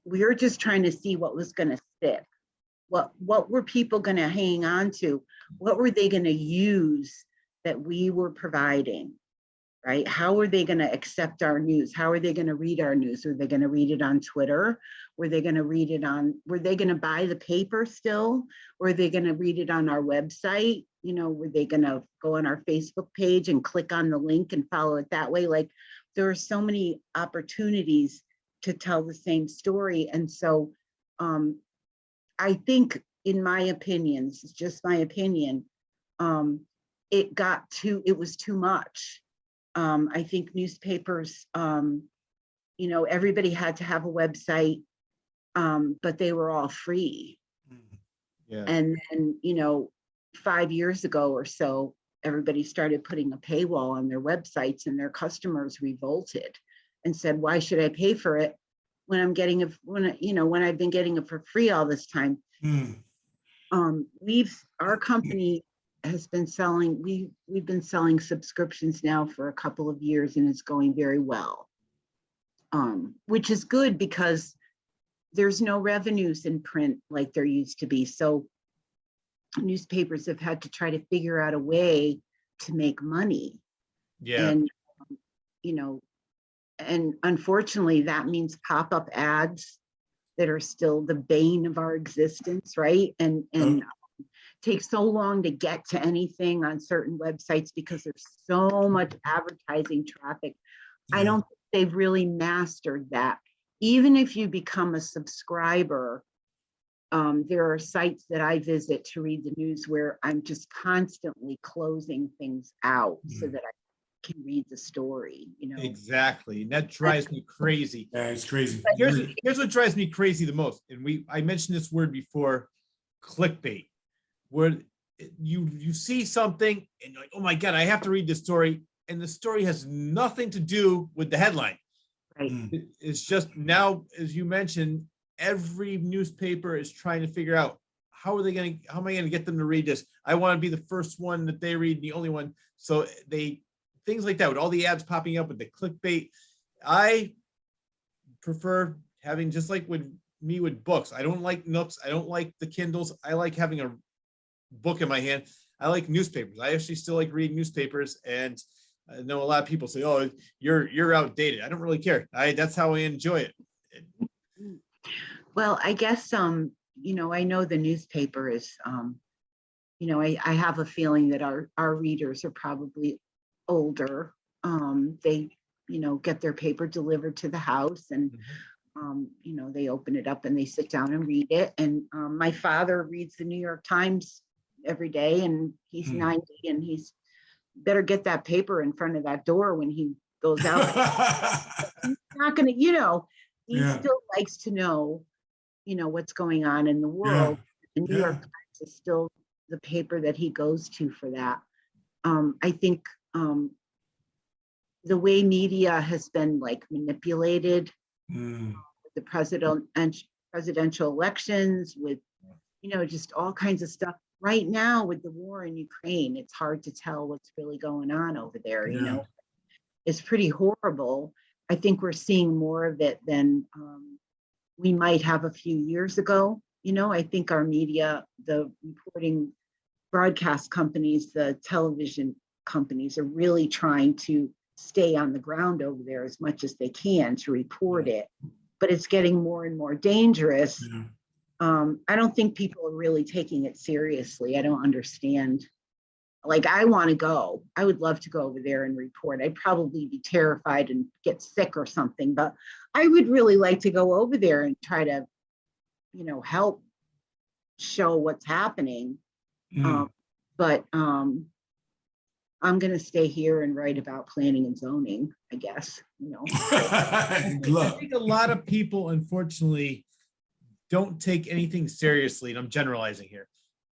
We were just trying to see what was going to stick. What were people going to hang on to? What were they going to use that we were providing? Right? How are they going to accept our news? How are they going to read our news? Are they going to read it on Twitter? Were they going to buy the paper still? Were they going to read it on our website? Were they going to go on our Facebook page and click on the link and follow it that way? Like there are so many opportunities to tell the same story. And so I think, in my opinion, this is just my opinion, it was too much. I think newspapers, everybody had to have a website, but they were all free. Yeah. And then, 5 years ago or so, everybody started putting a paywall on their websites and their customers revolted and said, why should I pay for it when I'm getting it, when I've been getting it for free all this time? Our company has been selling, we've been selling subscriptions now for a couple of years and it's going very well, which is good because there's no revenues in print like there used to be. So newspapers have had to try to figure out a way to make money. Yeah. And, and unfortunately that means pop-up ads that are still the bane of our existence, right? And take so long to get to anything on certain websites because there's so much advertising traffic. I don't think they've really mastered that. Even if you become a subscriber, there are sites that I visit to read the news where I'm just constantly closing things out so that I can read the story, you know. Exactly. And that drives me crazy. Yeah, it's crazy. Here's what drives me crazy the most. And I mentioned this word before, clickbait, where you see something and you're like, oh my God, I have to read this story. And the story has nothing to do with the headline. Right. It's just now, as you mentioned, every newspaper is trying to figure out how am I going to get them to read this? I want to be the first one that they read, the only one. So things like that, with all the ads popping up with the clickbait. I prefer having, just like with me with books, I don't like Nooks, I don't like the Kindles. I like having a book in my hand. I like newspapers. I actually still like reading newspapers, and I know a lot of people say, oh, you're outdated. I don't really care. That's how I enjoy it. Well, I guess, you know, I know the newspaper is, you know, I have a feeling that our readers are probably older. They, you know, get their paper delivered to the house, and, you know, they open it up and they sit down and read it. And my father reads the New York Times every day, and he's 90, and he's better get that paper in front of that door when he goes out. He's not gonna, you know, he still likes to know, you know, what's going on in the world. The New York Times is still the paper that he goes to for that. I think the way media has been like manipulated with the presidential elections, with, you know, just all kinds of stuff. Right now with the war in Ukraine, it's hard to tell what's really going on over there. You know, it's pretty horrible. I think we're seeing more of it than we might have a few years ago. You know, I think our media, the reporting broadcast companies, the television companies are really trying to stay on the ground over there as much as they can to report it, but it's getting more and more dangerous. I don't think people are really taking it seriously. I don't understand. Like, I want to go. I would love to go over there and report. I'd probably be terrified and get sick or something, but I would really like to go over there and try to, you know, help show what's happening. But I'm going to stay here and write about planning and zoning, I guess, you know. I think a lot of people, unfortunately, don't take anything seriously, and I'm generalizing here,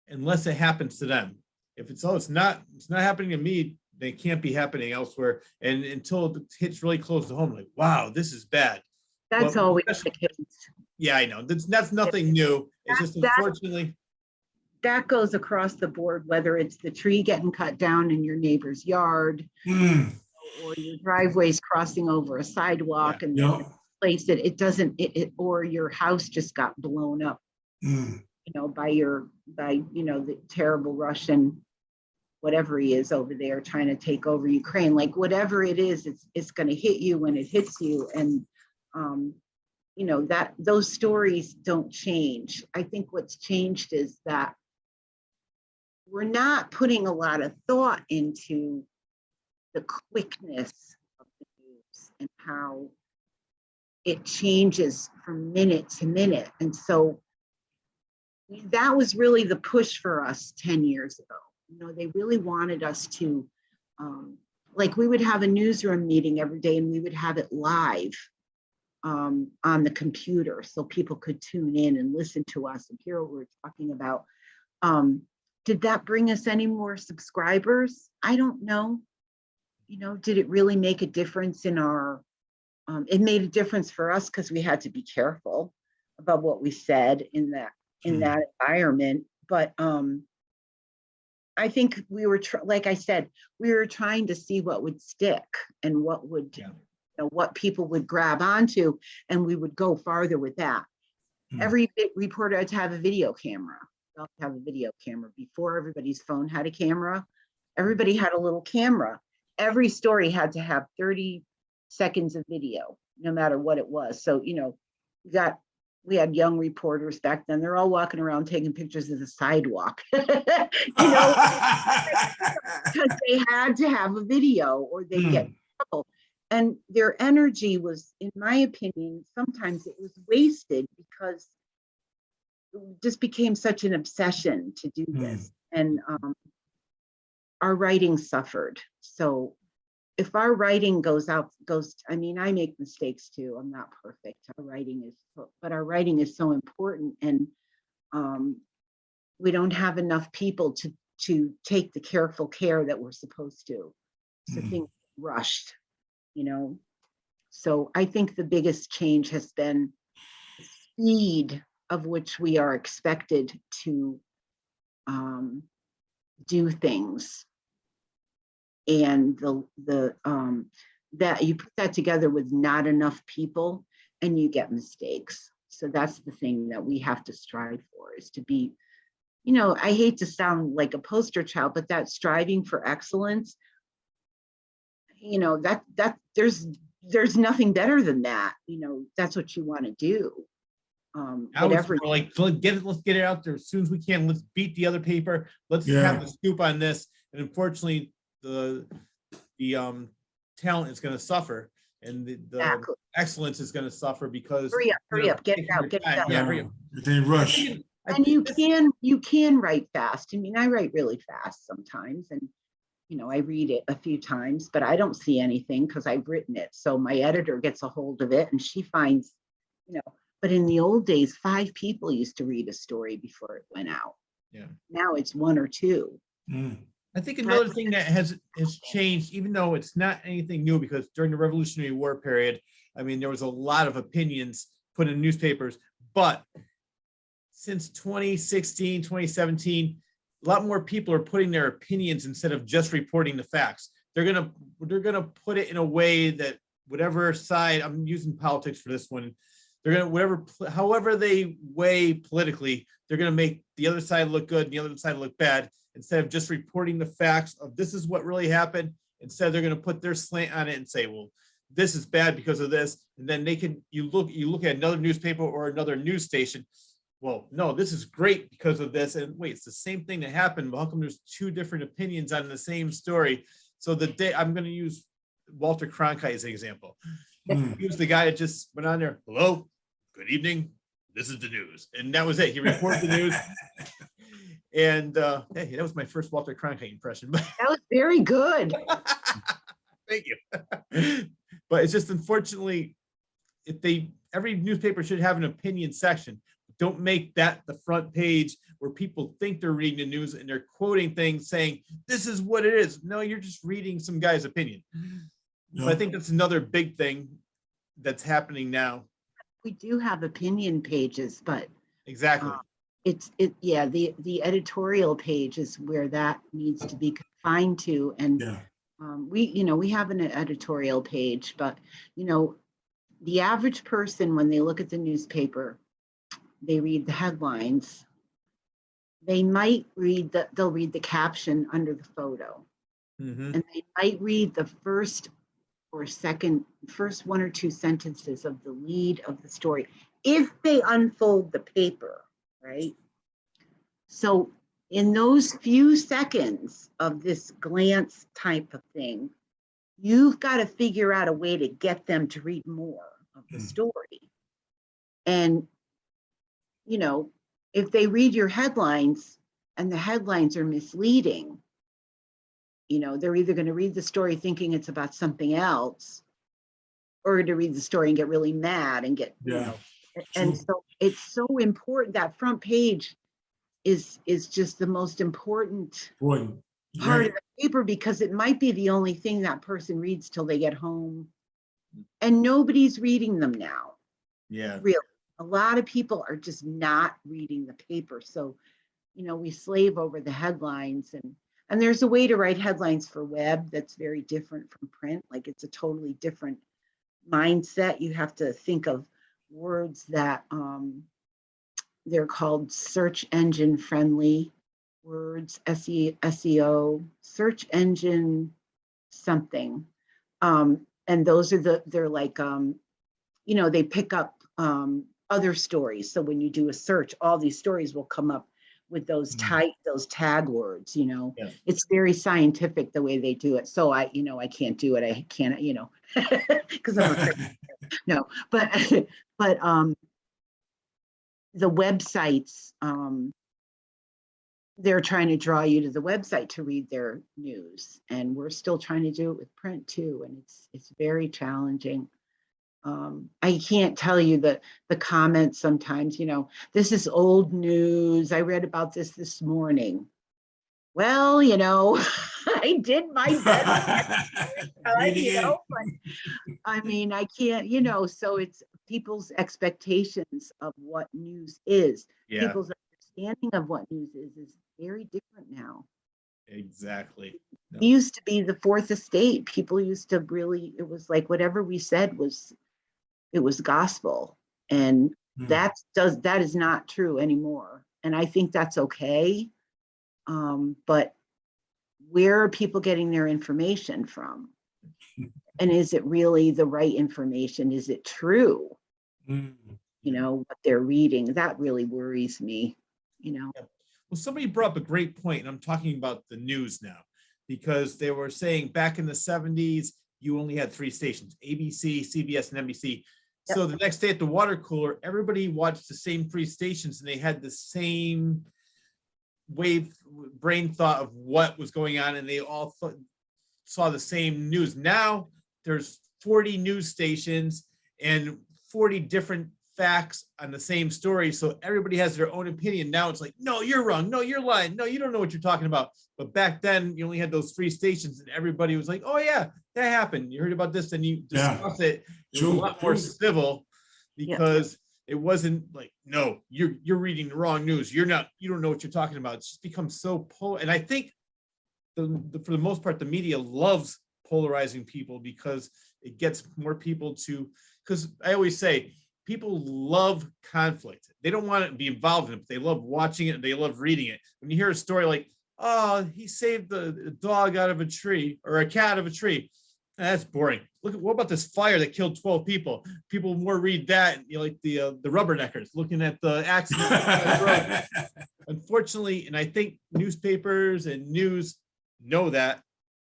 unless it happens to them. If it's not happening to me, they can't be happening elsewhere. And until it hits really close to home, like, wow, this is bad. That's always the case. Yeah, I know. That's nothing new. It's just, unfortunately, that goes across the board, whether it's the tree getting cut down in your neighbor's yard, or your driveways crossing over a sidewalk and place it doesn't, or your house just got blown up, you know, by you know, the terrible Russian, whatever he is over there trying to take over Ukraine. Like, whatever it is, it's going to hit you when it hits you. And you know, that those stories don't change. I think what's changed is that we're not putting a lot of thought into the quickness of the news and how it changes from minute to minute. And so that was really the push for us 10 years ago. You know, they really wanted us to, like, we would have a newsroom meeting every day and we would have it live on the computer so people could tune in and listen to us and hear what we're talking about. Did that bring us any more subscribers? I don't know. You know, did it really make a difference in our, it made a difference for us because we had to be careful about what we said in that environment. But I think we were, like I said, we were trying to see what would stick and what would, you know, what people would grab onto, and we would go farther with that. Every reporter had to have a video camera. Have a video camera. Before everybody's phone had a camera, everybody had a little camera. Every story had to have 30 seconds of video, no matter what it was. So, you know, we got we had young reporters back then. They're all walking around taking pictures of the sidewalk, you know, because they had to have a video or they get in trouble. And their energy was, in my opinion, sometimes it was wasted because it just became such an obsession to do this. And our writing suffered. So if our writing I mean, I make mistakes too. I'm not perfect. But our writing is so important, and we don't have enough people to take the careful care that we're supposed to. So things rushed, you know. So I think the biggest change has been the speed of which we are expected to do things. And that you put that together with not enough people and you get mistakes. So that's the thing that we have to strive for, is to be, you know, I hate to sound like a poster child, but that striving for excellence, you know, that there's nothing better than that. You know, that's what you want to do. Let's get it out there as soon as we can. Let's beat the other paper. Let's have the scoop on this. And unfortunately, the talent is going to suffer, and the excellence is going to suffer because hurry up, get it out, get it out. Yeah, hurry up. They rush. And you can write fast. I mean, I write really fast sometimes, and you know, I read it a few times, but I don't see anything because I've written it. So my editor gets a hold of it and she finds, you know, but in the old days, 5 people used to read a story before it went out. Yeah. Now it's 1 or 2. I think another thing that has changed, even though it's not anything new, because during the Revolutionary War period, I mean, there was a lot of opinions put in newspapers, but since 2016, 2017, a lot more people are putting their opinions instead of just reporting the facts. They're gonna put it in a way that whatever side, I'm using politics for this one, they're gonna however they weigh politically, they're gonna make the other side look good and the other side look bad, instead of just reporting the facts of this is what really happened. Instead, they're gonna put their slant on it and say, well, this is bad because of this, and then you look at another newspaper or another news station. Well, no, this is great because of this. And wait, it's the same thing that happened. But how come there's 2 different opinions on the same story? So I'm going to use Walter Cronkite as an example. He was the guy that just went on there. Hello, good evening. This is the news. And that was it. He reported the news. And hey, that was my first Walter Cronkite impression. That was very good. Thank you. But it's just, unfortunately, every newspaper should have an opinion section. Don't make that the front page where people think they're reading the news and they're quoting things saying, this is what it is. No, you're just reading some guy's opinion. But I think that's another big thing that's happening now. We do have opinion pages, but exactly. The editorial page is where that needs to be confined to. And we have an editorial page, but you know, the average person, when they look at the newspaper, they read the headlines. They might they'll read the caption under the photo. And they might read the first 1 or 2 sentences of the lead of the story, if they unfold the paper, right? So in those few seconds of this glance type of thing, you've got to figure out a way to get them to read more of the story. And you know, if they read your headlines and the headlines are misleading, you know, they're either going to read the story thinking it's about something else, or to read the story and get really mad and get, you know, and so it's so important. That front page is just the most important part of the paper, because it might be the only thing that person reads till they get home, and nobody's reading them now. Yeah. Really. A lot of people are just not reading the paper. So, you know, we slave over the headlines, and there's a way to write headlines for web that's very different from print. Like, it's a totally different mindset. You have to think of words that they're called search engine friendly words, SEO, search engine something. And those are they're like, you know, they pick up other stories. So when you do a search, all these stories will come up with those tag words, you know. Yeah. It's very scientific the way they do it. So I can't do it. I can't, because I'm afraid. No, but the websites, they're trying to draw you to the website to read their news, and we're still trying to do it with print too, and it's very challenging. I can't tell you the comments sometimes, this is old news. I read about this morning. Well, I did my best, but I mean, I can't, so it's people's expectations of what news is. Yeah. People's understanding of what news is very different now. Exactly. It used to be the fourth estate. People used to really, it was like whatever we said it was gospel. And that is not true anymore. And I think that's okay. But where are people getting their information from? And is it really the right information? Is it true? What they're reading, that really worries me, Yeah. Well, somebody brought up a great point, and I'm talking about the news now, because they were saying back in the 70s, you only had 3 stations, ABC, CBS, and NBC. Yep. So the next day at the water cooler, everybody watched the same 3 stations, and they had the same brain thought of what was going on, and they all saw the same news. Now there's 40 news stations and 40 different facts on the same story, so everybody has their own opinion. Now it's like, no, you're wrong, no, you're lying, no, you don't know what you're talking about. But back then you only had those 3 stations, and everybody was like, oh yeah, that happened, you heard about this, and you discuss it. It was a lot more civil, because it wasn't like, no, you're reading the wrong news, you don't know what you're talking about. It's just become so and I think for the most part, the media loves polarizing people, because it gets more people to, because I always say, people love conflict. They don't want to be involved in it, but they love watching it and they love reading it. When you hear a story like, oh, he saved the dog out of a tree, or a cat out of a tree, that's boring. What about this fire that killed 12 people? People more read that, like the rubberneckers looking at the accident. Unfortunately, and I think newspapers and news know that,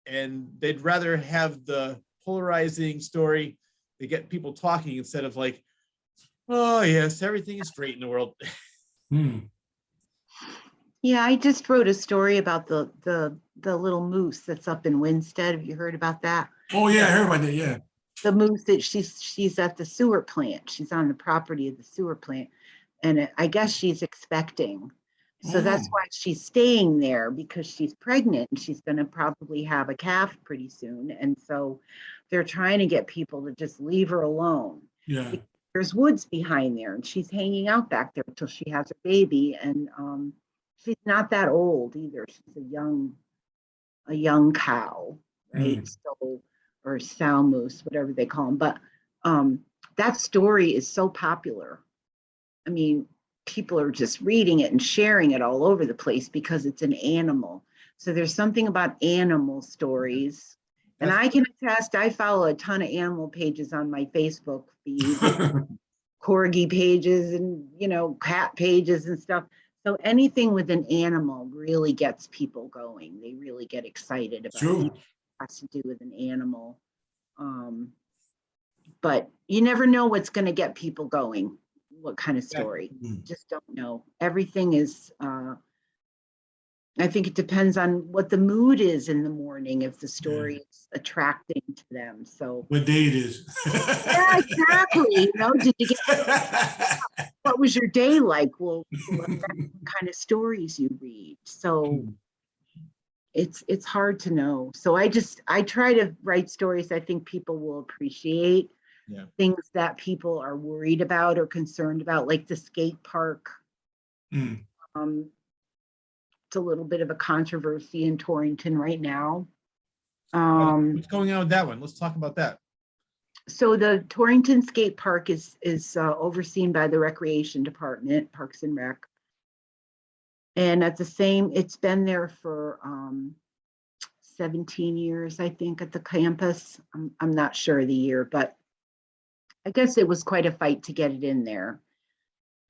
and they'd rather have the polarizing story to get people talking, instead of like, oh yes, everything is great in the world. Yeah, I just wrote a story about the little moose that's up in Winstead. Have you heard about that? Oh yeah, I heard about that. Yeah, the moose that she's at the sewer plant. She's on the property of the sewer plant, and I guess she's expecting. So that's why she's staying there, because she's pregnant and she's going to probably have a calf pretty soon. And so they're trying to get people to just leave her alone. Yeah. There's woods behind there, and she's hanging out back there until she has a baby. And she's not that old either. She's a young cow, right? So, or sow moose, whatever they call them. But that story is so popular. I mean, people are just reading it and sharing it all over the place because it's an animal. So there's something about animal stories. And I can attest, I follow a ton of animal pages on my Facebook feed, corgi pages and, cat pages and stuff. So anything with an animal really gets people going. They really get excited about it. It has to do with an animal. But you never know what's going to get people going. What kind of story? Just don't know. Everything is, I think it depends on what the mood is in the morning, if the story is attracting to them. So what day it is. Yeah, exactly. Did you get, what was your day like? Well, what kind of stories you read. So it's hard to know. So I try to write stories I think people will appreciate. Yeah. Things that people are worried about or concerned about, like the skate park. It's a little bit of a controversy in Torrington right now. What's going on with that one? Let's talk about that. So the Torrington skate park is overseen by the Recreation Department, Parks and Rec. And it's been there for 17 years, I think, at the campus. I'm not sure of the year, but I guess it was quite a fight to get it in there.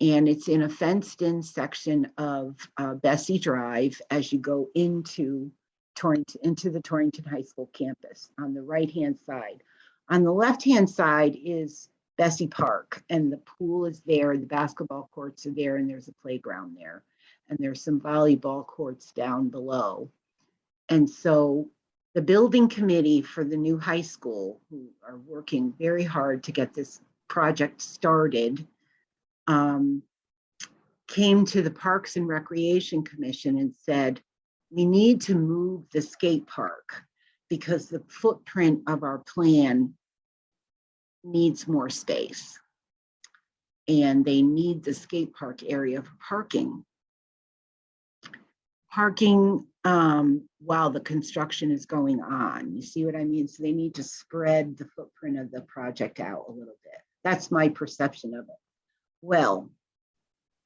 And it's in a fenced-in section of Bessie Drive as you go into the Torrington High School campus on the right-hand side. On the left-hand side is Bessie Park, and the pool is there, the basketball courts are there, and there's a playground there. And there's some volleyball courts down below. And so the building committee for the new high school, who are working very hard to get this project started, came to the Parks and Recreation Commission and said, we need to move the skate park because the footprint of our plan needs more space. And they need the skate park area for parking. While the construction is going on. You see what I mean? So they need to spread the footprint of the project out a little bit. That's my perception of it. Well,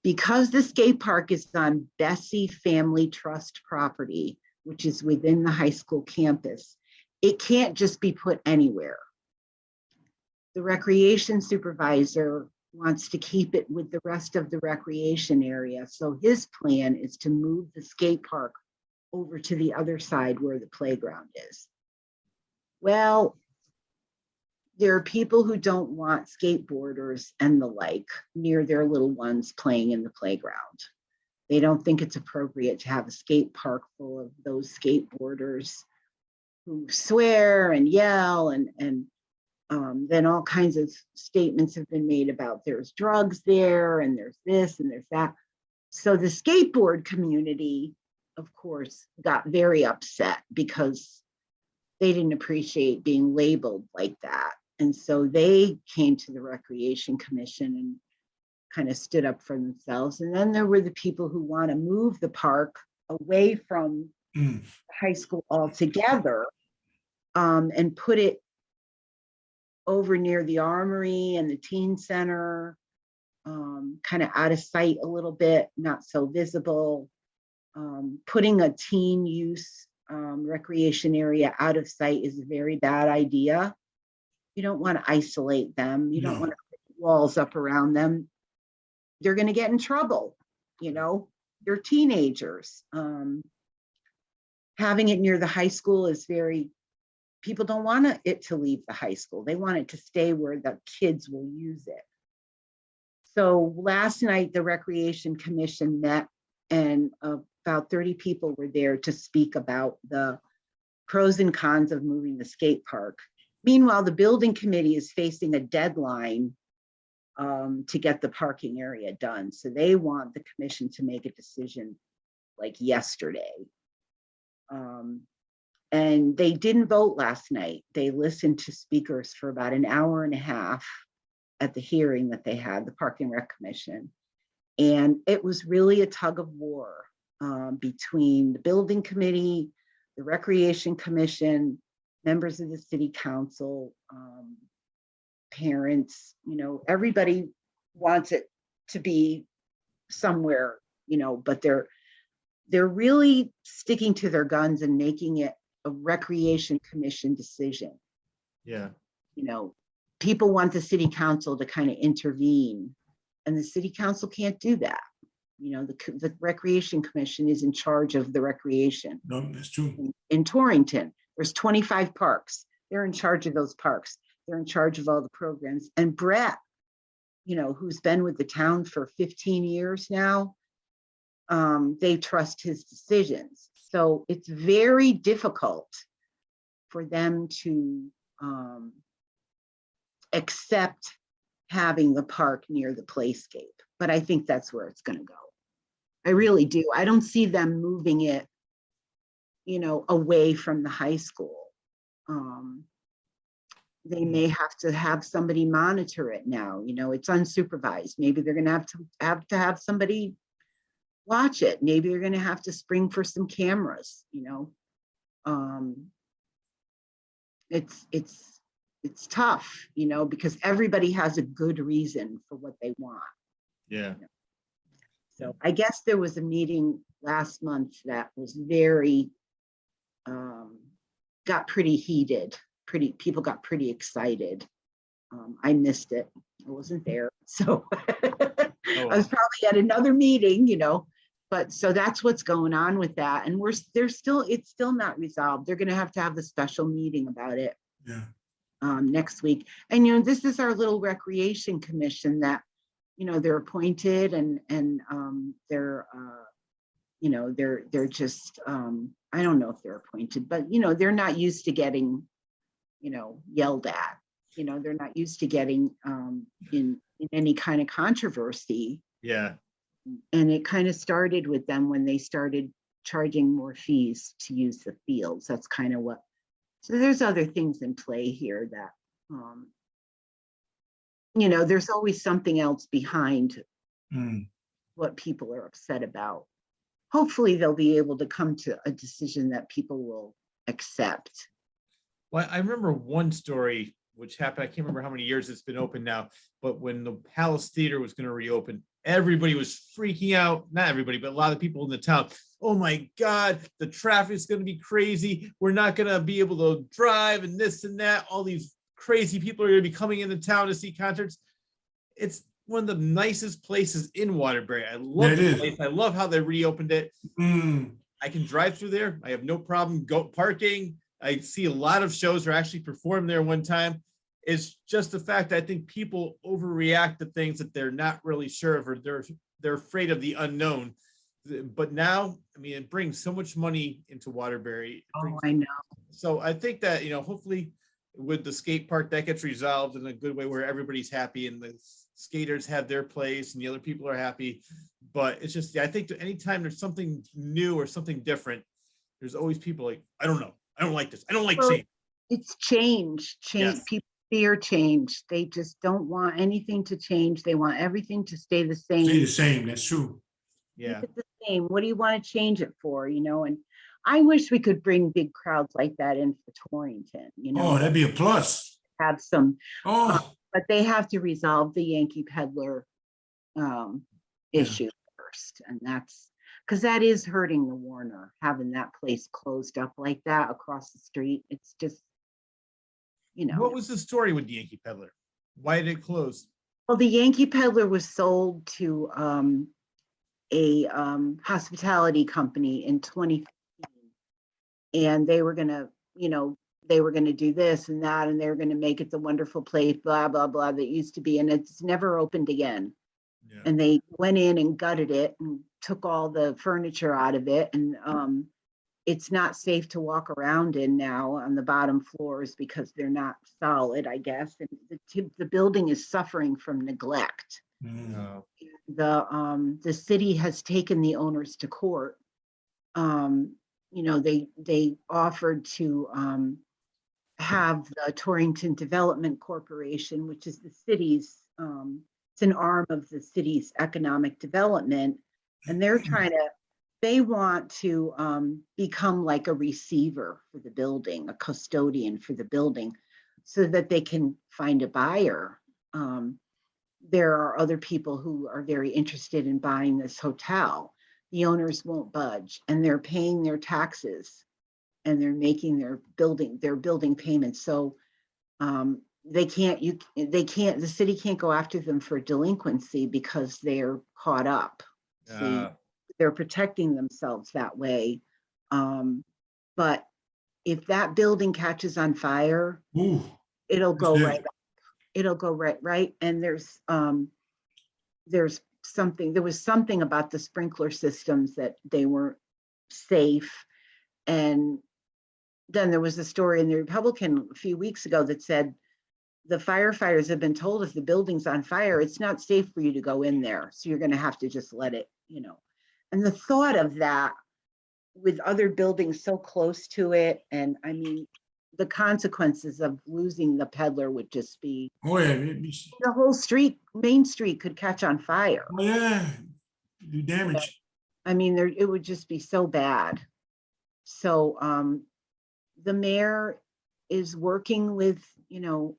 because the skate park is on Bessie Family Trust property, which is within the high school campus, it can't just be put anywhere. The recreation supervisor wants to keep it with the rest of the recreation area. So his plan is to move the skate park over to the other side where the playground is. Well, there are people who don't want skateboarders and the like near their little ones playing in the playground. They don't think it's appropriate to have a skate park full of those skateboarders who swear and yell, and then all kinds of statements have been made about there's drugs there and there's this and there's that. So the skateboard community, of course, got very upset because they didn't appreciate being labeled like that. And so they came to the Recreation Commission and kind of stood up for themselves. And then there were the people who want to move the park away from high school altogether, and put it over near the Armory and the Teen Center, kind of out of sight a little bit, not so visible. Putting a teen use recreation area out of sight is a very bad idea. You don't want to isolate them. You don't want to put walls up around them. They're going to get in trouble. You know, they're teenagers. Having it near the high school is people don't want it to leave the high school. They want it to stay where the kids will use it. So last night, the Recreation Commission met, and about 30 people were there to speak about the pros and cons of moving the skate park. Meanwhile, the building committee is facing a deadline to get the parking area done. So they want the commission to make a decision like yesterday. And they didn't vote last night. They listened to speakers for about an hour and a half at the hearing that they had, the Park and Rec Commission. And it was really a tug of war between the building committee, the Recreation Commission, members of the city council, parents, everybody wants it to be somewhere, but they're really sticking to their guns and making it a Recreation Commission decision. Yeah. People want the city council to kind of intervene, and the city council can't do that. The Recreation Commission is in charge of the recreation. No, that's true. In Torrington, there's 25 parks. They're in charge of those parks. They're in charge of all the programs. And Brett, who's been with the town for 15 years now, they trust his decisions. So it's very difficult for them to accept having the park near the playscape. But I think that's where it's going to go. I really do. I don't see them moving it, away from the high school. They may have to have somebody monitor it now. It's unsupervised. Maybe they're going to have somebody watch it. Maybe you're going to have to spring for some cameras. It's tough, because everybody has a good reason for what they want. Yeah. So I guess there was a meeting last month that was very, got pretty heated. People got pretty excited. I missed it. I wasn't there. So Oh, I was probably at another meeting, but so that's what's going on with that. And it's still not resolved. They're going to have the special meeting about it Yeah. next week. And, this is our little recreation commission that, they're appointed and they're, they're just, I don't know if they're appointed, but, they're not used to getting, yelled at. They're not used to getting in any kind of controversy. yeah. And it kind of started with them when they started charging more fees to use the fields. That's kind of what, so there's other things in play here that, there's always something else behind what people are upset about. Hopefully they'll be able to come to a decision that people will accept. Well, I remember one story which happened, I can't remember how many years it's been open now, but when the Palace Theater was going to reopen, everybody was freaking out. Not everybody, but a lot of people in the town. Oh my God, the traffic is going to be crazy. We're not going to be able to drive and this and that. All these crazy people are going to be coming into town to see concerts. It's one of the nicest places in Waterbury. I love the place. I love how they reopened it. I can drive through there. I have no problem parking. I see a lot of shows are actually performed there one time. It's just the fact that I think people overreact to things that they're not really sure of, or they're afraid of the unknown. But now, I mean, it brings so much money into Waterbury. I know. So I think that, hopefully with the skate park that gets resolved in a good way where everybody's happy and the skaters have their place and the other people are happy. But it's just, I think that anytime there's something new or something different, there's always people like, I don't know. I don't like this. I don't like change. It's change. Yes. People fear change. They just don't want anything to change. They want everything to stay the same. Stay the same. That's true. Yeah. Keep it the same. What do you want to change it for? And I wish we could bring big crowds like that in for Torrington. Oh, that'd be a plus. Have some. Oh, But they have to resolve the Yankee Peddler issue first, and that's because that is hurting the Warner, having that place closed up like that across the street. It's just, What was the story with the Yankee Peddler? Why did it close? Well, the Yankee Peddler was sold to a hospitality company in 2015, and they were gonna, do this and that, and they were gonna make it the wonderful place, blah blah blah, that used to be, and it's never opened again. Yeah. And they went in and gutted it and took all the furniture out of it, and it's not safe to walk around in now on the bottom floors because they're not solid, I guess. And the building is suffering from neglect. No. The city has taken the owners to court. They offered to have the Torrington Development Corporation, which is the city's, it's an arm of the city's economic development, and they want to become like a receiver for the building, a custodian for the building, so that they can find a buyer. There are other people who are very interested in buying this hotel. The owners won't budge, and they're paying their taxes, and they're making their building payments. So the city can't go after them for delinquency because they're caught up. See, they're protecting themselves that way. But if that building catches on fire, it'll go right up. It'll go right. And there was something about the sprinkler systems that they weren't safe. And then there was a story in the Republican a few weeks ago that said the firefighters have been told if the building's on fire, it's not safe for you to go in there. So you're going to have to just let it, And the thought of that with other buildings so close to it, and I mean, the consequences of losing the Peddler would just be, the whole street, Main Street could catch on fire. Oh yeah, do damage. I mean, it would just be so bad. So the mayor is working with,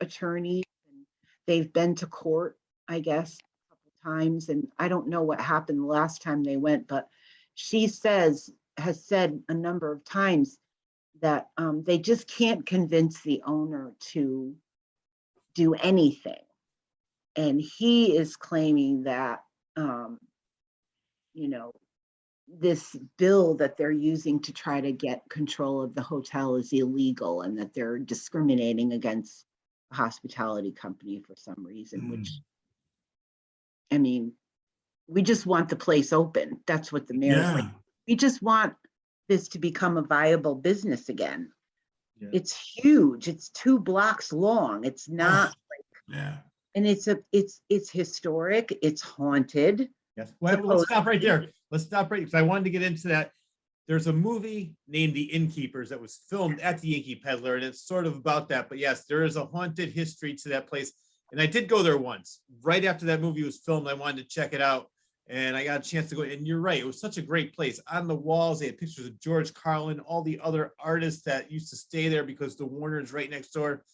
attorneys. And they've been to court, I guess, a couple times, and I don't know what happened the last time they went, but she has said a number of times that they just can't convince the owner to do anything. And he is claiming that you know, this bill that they're using to try to get control of the hotel is illegal, and that they're discriminating against a hospitality company for some reason, which, I mean, we just want the place open. That's what the mayor's like. Yeah. We just want this to become a viable business again. Yeah. It's huge. It's 2 blocks long. It's not, Yeah. and it's historic. It's haunted. Yes. Well, let's stop right there. Let's stop right, because I wanted to get into that. There's a movie named The Innkeepers that was filmed at the Yankee Peddler, and it's sort of about that. But yes, there is a haunted history to that place. And I did go there once. Right after that movie was filmed, I wanted to check it out. And I got a chance to go. And you're right, it was such a great place. On the walls, they had pictures of George Carlin, all the other artists that used to stay there because the Warner's right next door.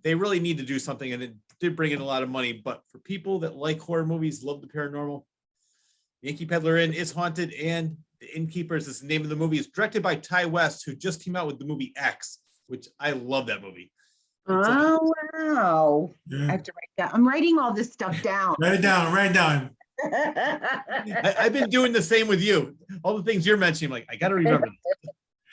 They really need to do something, and it did bring in a lot of money. But for people that like horror movies, love the paranormal, Yankee Peddler Inn is haunted, and The Innkeepers is the name of the movie. It's directed by Ty West, who just came out with the movie X, which I love that movie. Oh, wow. I Yeah. have to write that. I'm writing all this stuff down. Write it down. Write it down. I've been doing the same with you. All the things you're mentioning, like, I got to remember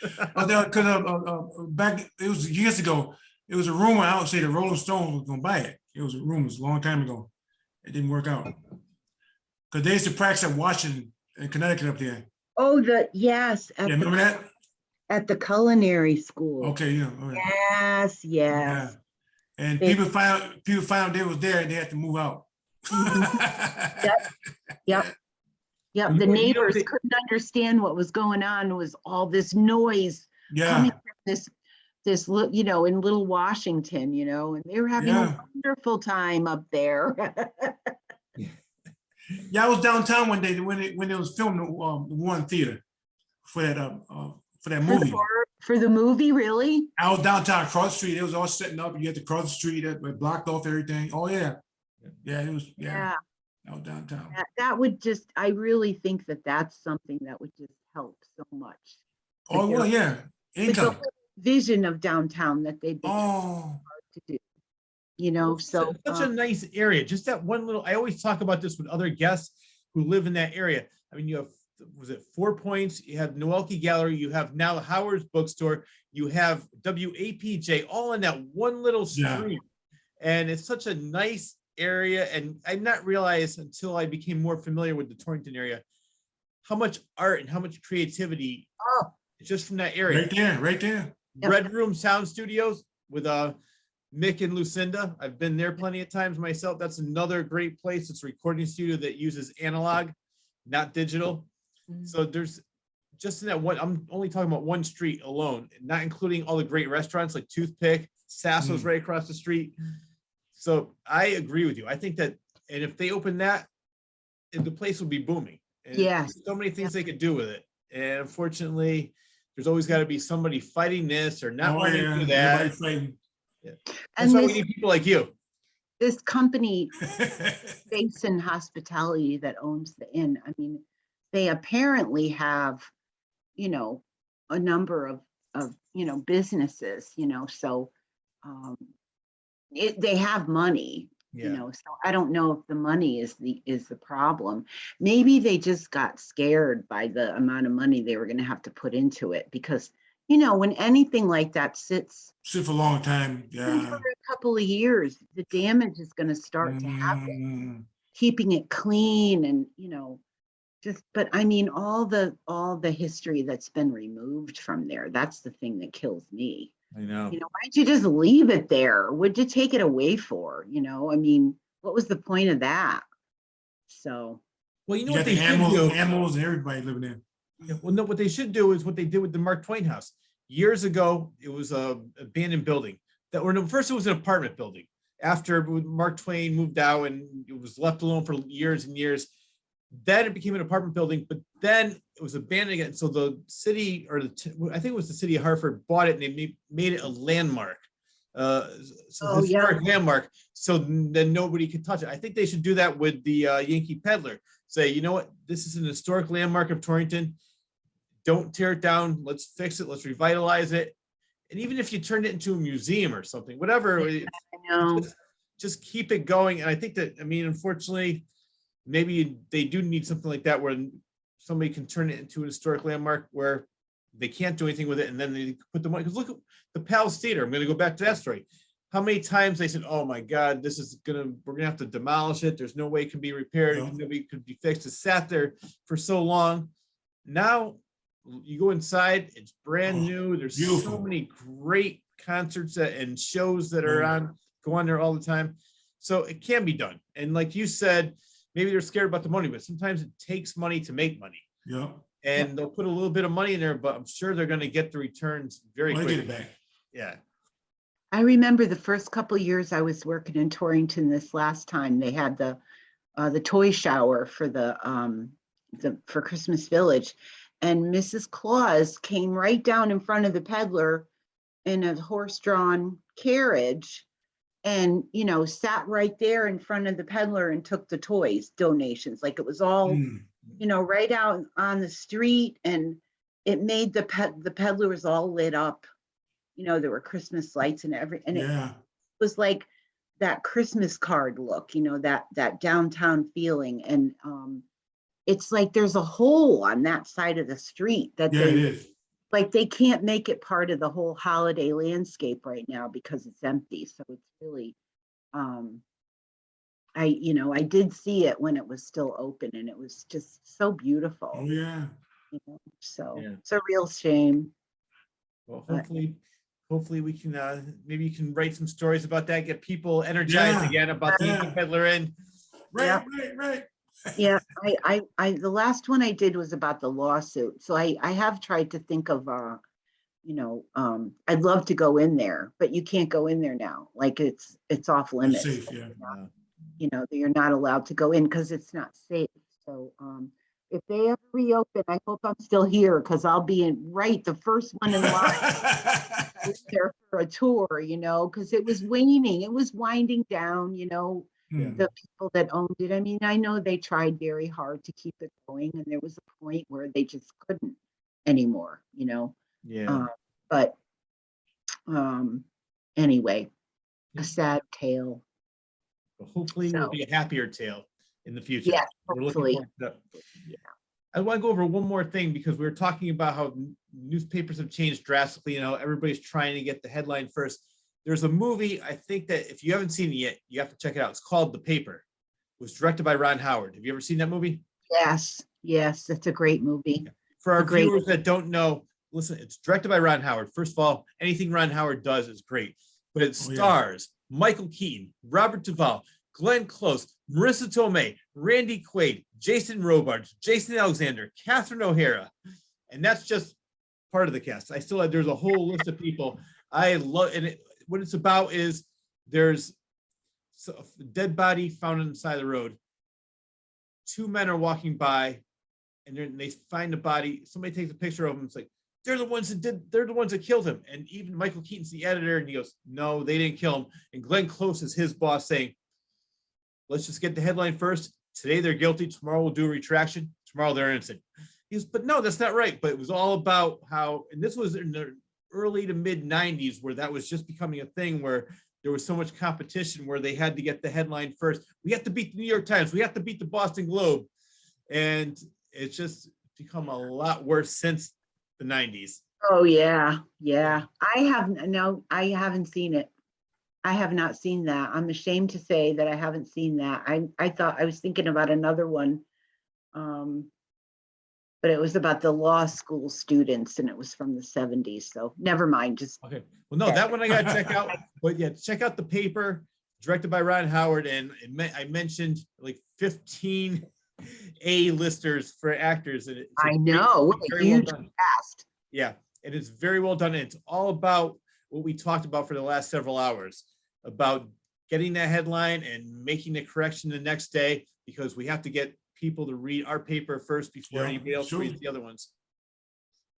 this. Because back, it was years ago, it was a rumor out say the Rolling Stones was gonna buy it. It was a rumor, a long time ago. It didn't work out. Because they used to practice at Washington in Connecticut up there. Oh, yes, Yeah, remember that? at the culinary school. Okay, yeah. All right. Yes, Yeah. yes. And They- people found they was there and they had to move out. Yep. You The know, neighbors they- couldn't understand what was going on. It was all this noise Yeah, coming from this, in Little Washington, and they were having Yeah. a wonderful time up there. yeah. I was downtown one day when it was filmed the Warren Theater for that movie. For the movie, really? I was downtown across the street. It was all setting up. You had to cross the street. It blocked off everything. Oh yeah, yeah. It was Yeah. I was downtown. That would just, I really think that that's something that would just help so much. Oh well, yeah. With the Income. whole vision of downtown that they've been Oh to do, so. Such a nice area. Just that one little, I always talk about this with other guests who live in that area. I mean, you have, was it 4 Points? You have Noelke Gallery. You have now Howard's Bookstore. You have WAPJ, all in that one little Yeah. street. And it's such a nice area. And I did not realize until I became more familiar with the Torrington area, how much art and how much creativity just from that area. right there. Yep. Red Room Sound Studios with Mick and Lucinda. I've been there plenty of times myself. That's another great place. It's a recording studio that uses analog, not digital. Mhm. So there's just in that one, I'm only talking about one street alone, not including all the great restaurants like Toothpick, Sasso's right across the street. So I agree with you. I think that, and if they open that, the place will be booming. And Yes. there's so many things they could do with it. And unfortunately, there's always got to be somebody fighting this or not Oh wanting yeah. to do that. Everybody fighting. That's And why we this, need people like you. this company, Basin Hospitality, that owns the inn, I mean, they apparently have, a number of businesses, so they have money, so I don't know if the money is the problem. Maybe they just got scared by the amount of money they were going to have to put into it, because when anything like that sits Sit for a long time. for Yeah. a couple of years, the damage is going to start to happen. Mm, Keeping it clean and but I mean all the history that's been removed from there, that's the thing that kills me. I know. Why'd you just leave it there? What'd you take it away for? I mean, what was the point of that? So Well, you know You what got they the should do? animals and everybody living there. Yeah, well, no, what they should do is what they did with the Mark Twain house. Years ago, it was a abandoned building. First it was an apartment building. After Mark Twain moved out and it was left alone for years and years, then it became an apartment building, but then it was abandoned again. So the city, or I think it was the city of Hartford, bought it and they made it a landmark. Historic landmark. So then nobody could touch it. I think they should do that with the Yankee Peddler. Say, you know what, this is an historic landmark of Torrington. Don't tear it down. Let's fix it. Let's revitalize it. And even if you turned it into a museum or something, whatever, I know. just keep it going. And I think that, I mean, unfortunately, maybe they do need something like that where somebody can turn it into an historic landmark where they can't do anything with it, and then they put the money. Because look at the Palace Theater. I'm going to go back to that story. How many times they said, "Oh my God, we're gonna have to demolish it. There's no way it can be repaired. Yeah. It could be fixed." It sat there for so long. Now you go inside, it's brand new. There's so beautiful. many great concerts and shows that are go on there all the time. So it can be done. And like you said, maybe they're scared about the money, but sometimes it takes money to make money. Yeah. And they'll put a little bit of money in there, but I'm sure they're going to get the returns very Get quickly. it back. Yeah. I remember the first couple of years I was working in Torrington. This last time they had the toy shower for for Christmas Village, and Mrs. Claus came right down in front of the Peddler in a horse-drawn carriage, and sat right there in front of the Peddler and took the toys donations. Like it was all right out on the street, and it made the Peddler was all lit up. There were Christmas lights and and it was like that Christmas card look, that downtown feeling. And it's like there's a hole on that side of the street that it is. Like they can't make it part of the whole holiday landscape right now because it's empty. So it's really, I did see it when it was still open, and it was just so beautiful. Oh yeah. So it's a real shame. Well, hopefully we can maybe you can write some stories about that, get people energized again about the Yankee Peddler in. Right. Yeah, I the last one I did was about the lawsuit. So I have tried to think of I'd love to go in there, but you can't go in there now. Like it's off limits. It's safe, You're not allowed to go in because it's not safe. So if they ever reopen, I hope I'm still here because I'll be the first one in line there for a tour, because it was waning. It was winding down, the people that owned it. I mean, I know they tried very hard to keep it going, and there was a point where they just couldn't anymore, Yeah. But anyway, a sad tale. But hopefully it will be a happier tale in the future. Yes, We're looking hopefully. forward to that. I want to go over one more thing because we were talking about how newspapers have changed drastically. Everybody's trying to get the headline first. There's a movie, I think that if you haven't seen it yet, you have to check it out. It's called The Paper. It was directed by Ron Howard. Have you ever seen that movie? Yes, it's a great movie. For our viewers that don't know, listen, it's directed by Ron Howard. First of all, anything Ron Howard does is great, but it stars Michael Keaton, Robert Duvall, Glenn Close, Marissa Tomei, Randy Quaid, Jason Robards, Jason Alexander, Catherine O'Hara, and that's just part of the cast. There's a whole list of people I love, and what it's about is there's a dead body found on the side of the road. Two men are walking by, and they find the body. Somebody takes a picture of them. It's like they're the ones that killed him. And even Michael Keaton's the editor, and he goes, "No, they didn't kill him." And Glenn Close is his boss, saying, "Let's just get the headline first. Today they're guilty. Tomorrow we'll do a retraction. Tomorrow they're innocent." He goes, "But no, that's not right." But it was all about how, and this was in the early to mid 90s where that was just becoming a thing where there was so much competition where they had to get the headline first. We have to beat the New York Times. We have to beat the Boston Globe. And it's just become a lot worse since the 90s. Oh yeah. I haven't seen it. I have not seen that. I'm ashamed to say that I haven't seen that. I thought I was thinking about another one, but it was about the law school students, and it was from the 70s. So never mind. Just okay. Well, no, that one I got to check out. But yeah, check out The Paper, directed by Ron Howard, and I mentioned like 15 A-listers for actors. And I know, what a huge cast. Yeah, and it's very well done. And it's all about what we talked about for the last several hours, about getting that headline and making the correction the next day, because we have to get people to read our paper first before anybody else reads the other ones.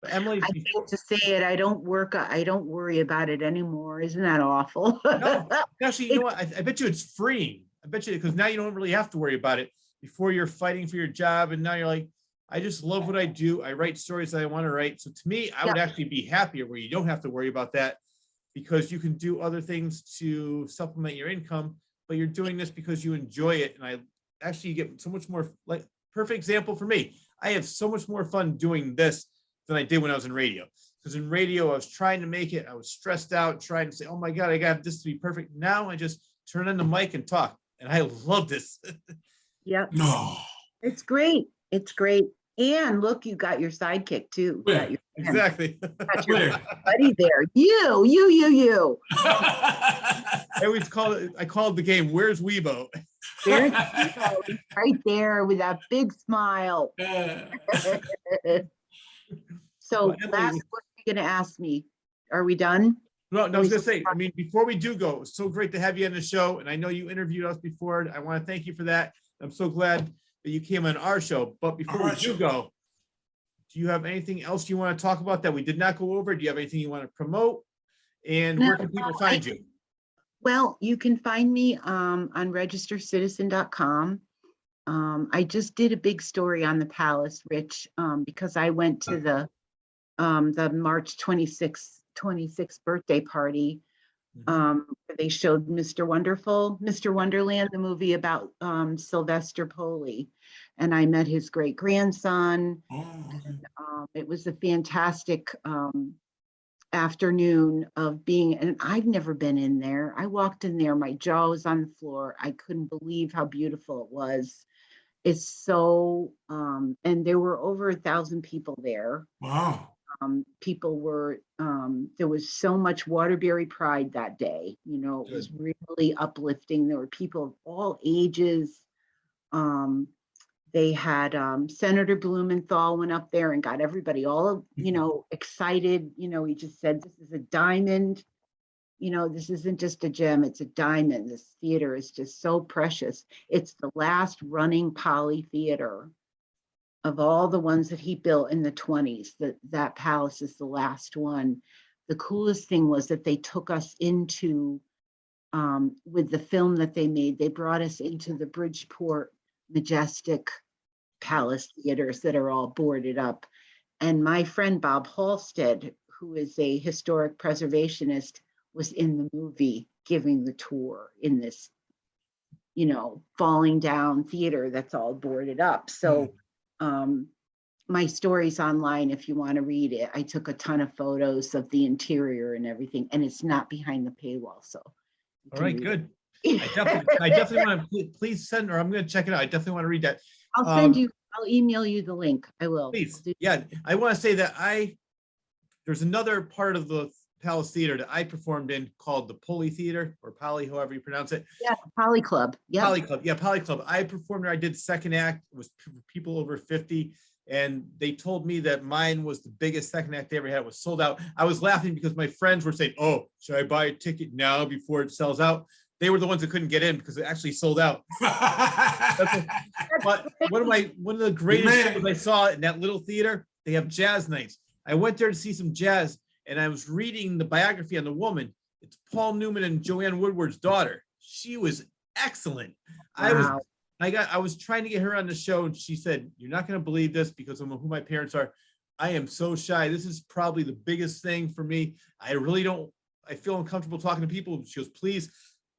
But Emily, I hate to say it, I don't worry about it anymore. Isn't that awful? No, actually, you know what? I bet you it's freeing. I bet you, because now you don't really have to worry about it. Before you're fighting for your job, and now you're like, I just love what I do. I write stories that I want to write. So to me, I would actually be happier where you don't have to worry about that, because you can do other things to supplement your income, but you're doing this because you enjoy it. And actually you get so much more, like, perfect example for me. I have so much more fun doing this than I did when I was in radio. Because in radio, I was trying to make it. I was stressed out, trying to say, oh my God, I got this to be perfect. Now I just turn on the mic and talk. And I love this. Yep. No. It's great. It's great. And look, you got your sidekick too. You got Where? Exactly. got your Where? buddy there. You. I always I called the game, Where's Wibo? There's Wibo. He's right there with that big smile. So Well, Emily, last, what are you gonna ask me? Are we done? No, I was gonna say, I mean, before we do go, it was so great to have you on the show. And I know you interviewed us before. I want to thank you for that. I'm so glad that you came on our show. But before we do go, do you have anything else you want to talk about that we did not go over? Do you have anything you want to promote? And where can people find you? Well, you can find me on registercitizen.com. I just did a big story on the palace, Rich, because I went to the March 26th birthday party. They showed Mr. Wonderland, the movie about Sylvester Polly, and I met his great grandson. It was a fantastic afternoon of being, and I've never been in there. I walked in there, my jaw was on the floor. I couldn't believe how beautiful it was. It's so, and there were over 1,000 people there. Wow. People were, there was so much Waterbury pride that day. You know, it was really uplifting. There were people of all ages. They had Senator Blumenthal went up there and got everybody all, you know, excited. You know, he just said, this is a diamond. You know, this isn't just a gem, it's a diamond. This theater is just so precious. It's the last running Poly theater of all the ones that he built in the 20s. That palace is the last one. The coolest thing was that they took us into, with the film that they made, they brought us into the Bridgeport Majestic Palace theaters that are all boarded up. And my friend Bob Halstead, who is a historic preservationist, was in the movie giving the tour in this, you know, falling down theater that's all boarded up. So my story's online if you want to read it. I took a ton of photos of the interior and everything, and it's not behind the paywall. So all right, good. I definitely want to, please send, or I'm going to check it out. I definitely want to read that. I'll email you the link. I will. Please. Yeah, I want to say that there's another part of the Palace Theater that I performed in called the Poly Theater, or Poly, however you pronounce it. Yeah, Poly Club. Yeah. Poly Club. Yeah, Poly Club. I performed there. I did second act. It was people over 50. And they told me that mine was the biggest second act they ever had. It was sold out. I was laughing because my friends were saying, oh, should I buy a ticket now before it sells out? They were the ones that couldn't get in because it actually sold out. But one of the greatest shows I saw in that little theater, they have jazz nights. I went there to see some jazz, and I was reading the biography on the woman. It's Paul Newman and Joanne Woodward's daughter. She was excellent. Wow. I was trying to get her on the show, and she said, you're not going to believe this because of who my parents are. I am so shy. This is probably the biggest thing for me. I feel uncomfortable talking to people. She goes, please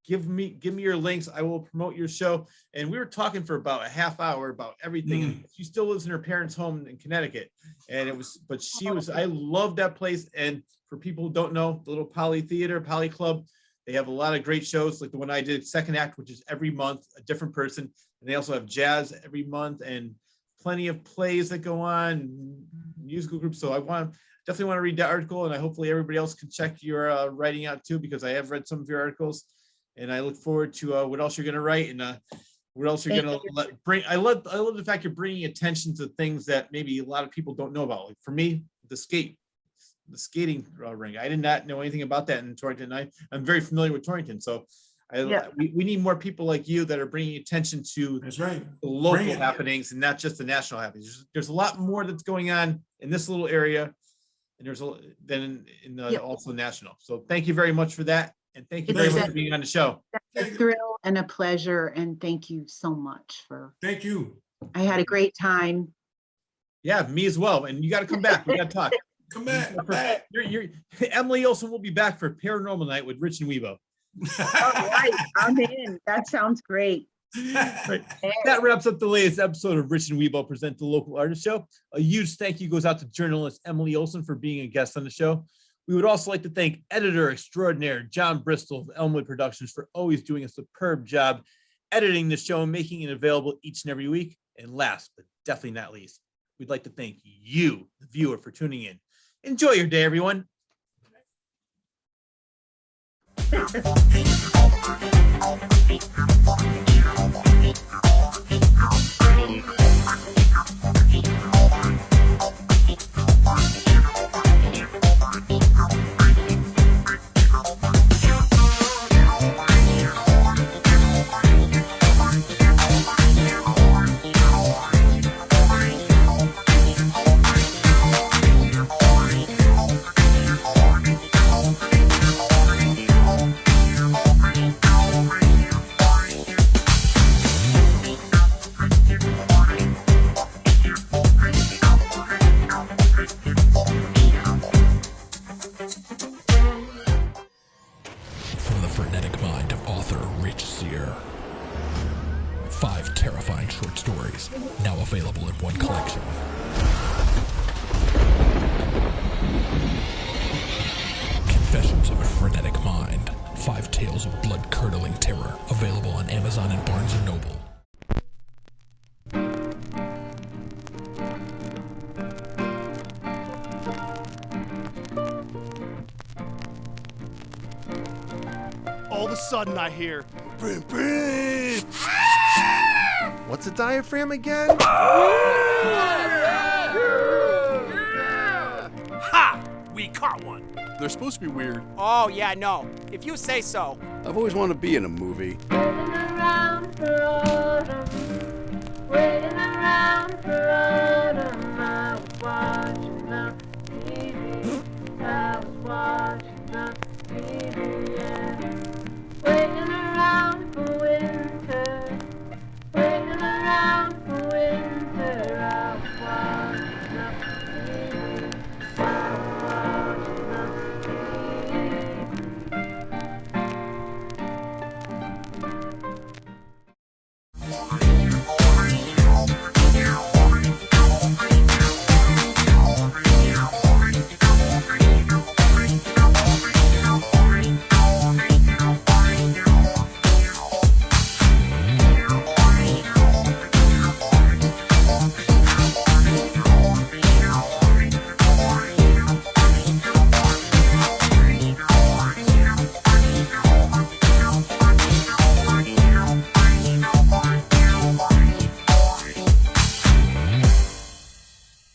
give me your links. I will promote your show. And we were talking for about a half hour about everything. And she still lives in her parents' home in Connecticut. And I love that place. And for people who don't know, the little Poly Theater, Poly Club, they have a lot of great shows like the one I did, Second Act, which is every month, a different person. And they also have jazz every month and plenty of plays that go on, musical groups. So definitely want to read that article, and hopefully everybody else can check your writing out too, because I have read some of your articles. And I look forward to what else you're going to write and what else you're going to bring. I love the fact you're bringing attention to things that maybe a lot of people don't know about. Like for me, the skating ring. I did not know anything about that in Torrington. I'm very familiar with Torrington. So we need more people like you that are bringing attention to the local happenings and not just the national happenings. There's a lot more that's going on in this little area, and there's also national. So thank you very much for that. And thank you very much for being on the show. That's a thrill and a pleasure. And thank you so much Thank you. I had a great time. Yeah, me as well. And you got to come back. We got to talk. Come back. Emily Olson will be back for Paranormal Night with Rich and Wibo. All right, I'm in. That sounds great. Right. That wraps up the latest episode of Rich and Wibo present the local artist show. A huge thank you goes out to journalist Emily Olson for being a guest on the show. We would also like to thank editor extraordinaire John Bristol of Elmwood Productions for always doing a superb job editing the show and making it available each and every week. And last, but definitely not least, we'd like to thank you, the viewer, for tuning in. Enjoy your day, everyone. From the frenetic mind of author Rich Sear. 5 terrifying short stories, now available in one collection. Confessions of a Frenetic Mind. 5 tales of blood-curdling terror, available on Amazon and Barnes & Noble. All of a sudden I hear, brim, brim. What's a diaphragm again? Ha! We caught one. They're supposed to be weird. Oh, yeah, no. If you say so. I've always wanted to be in a movie. Waiting around for autumn, waiting around for autumn. I was watching the TV, I was watching the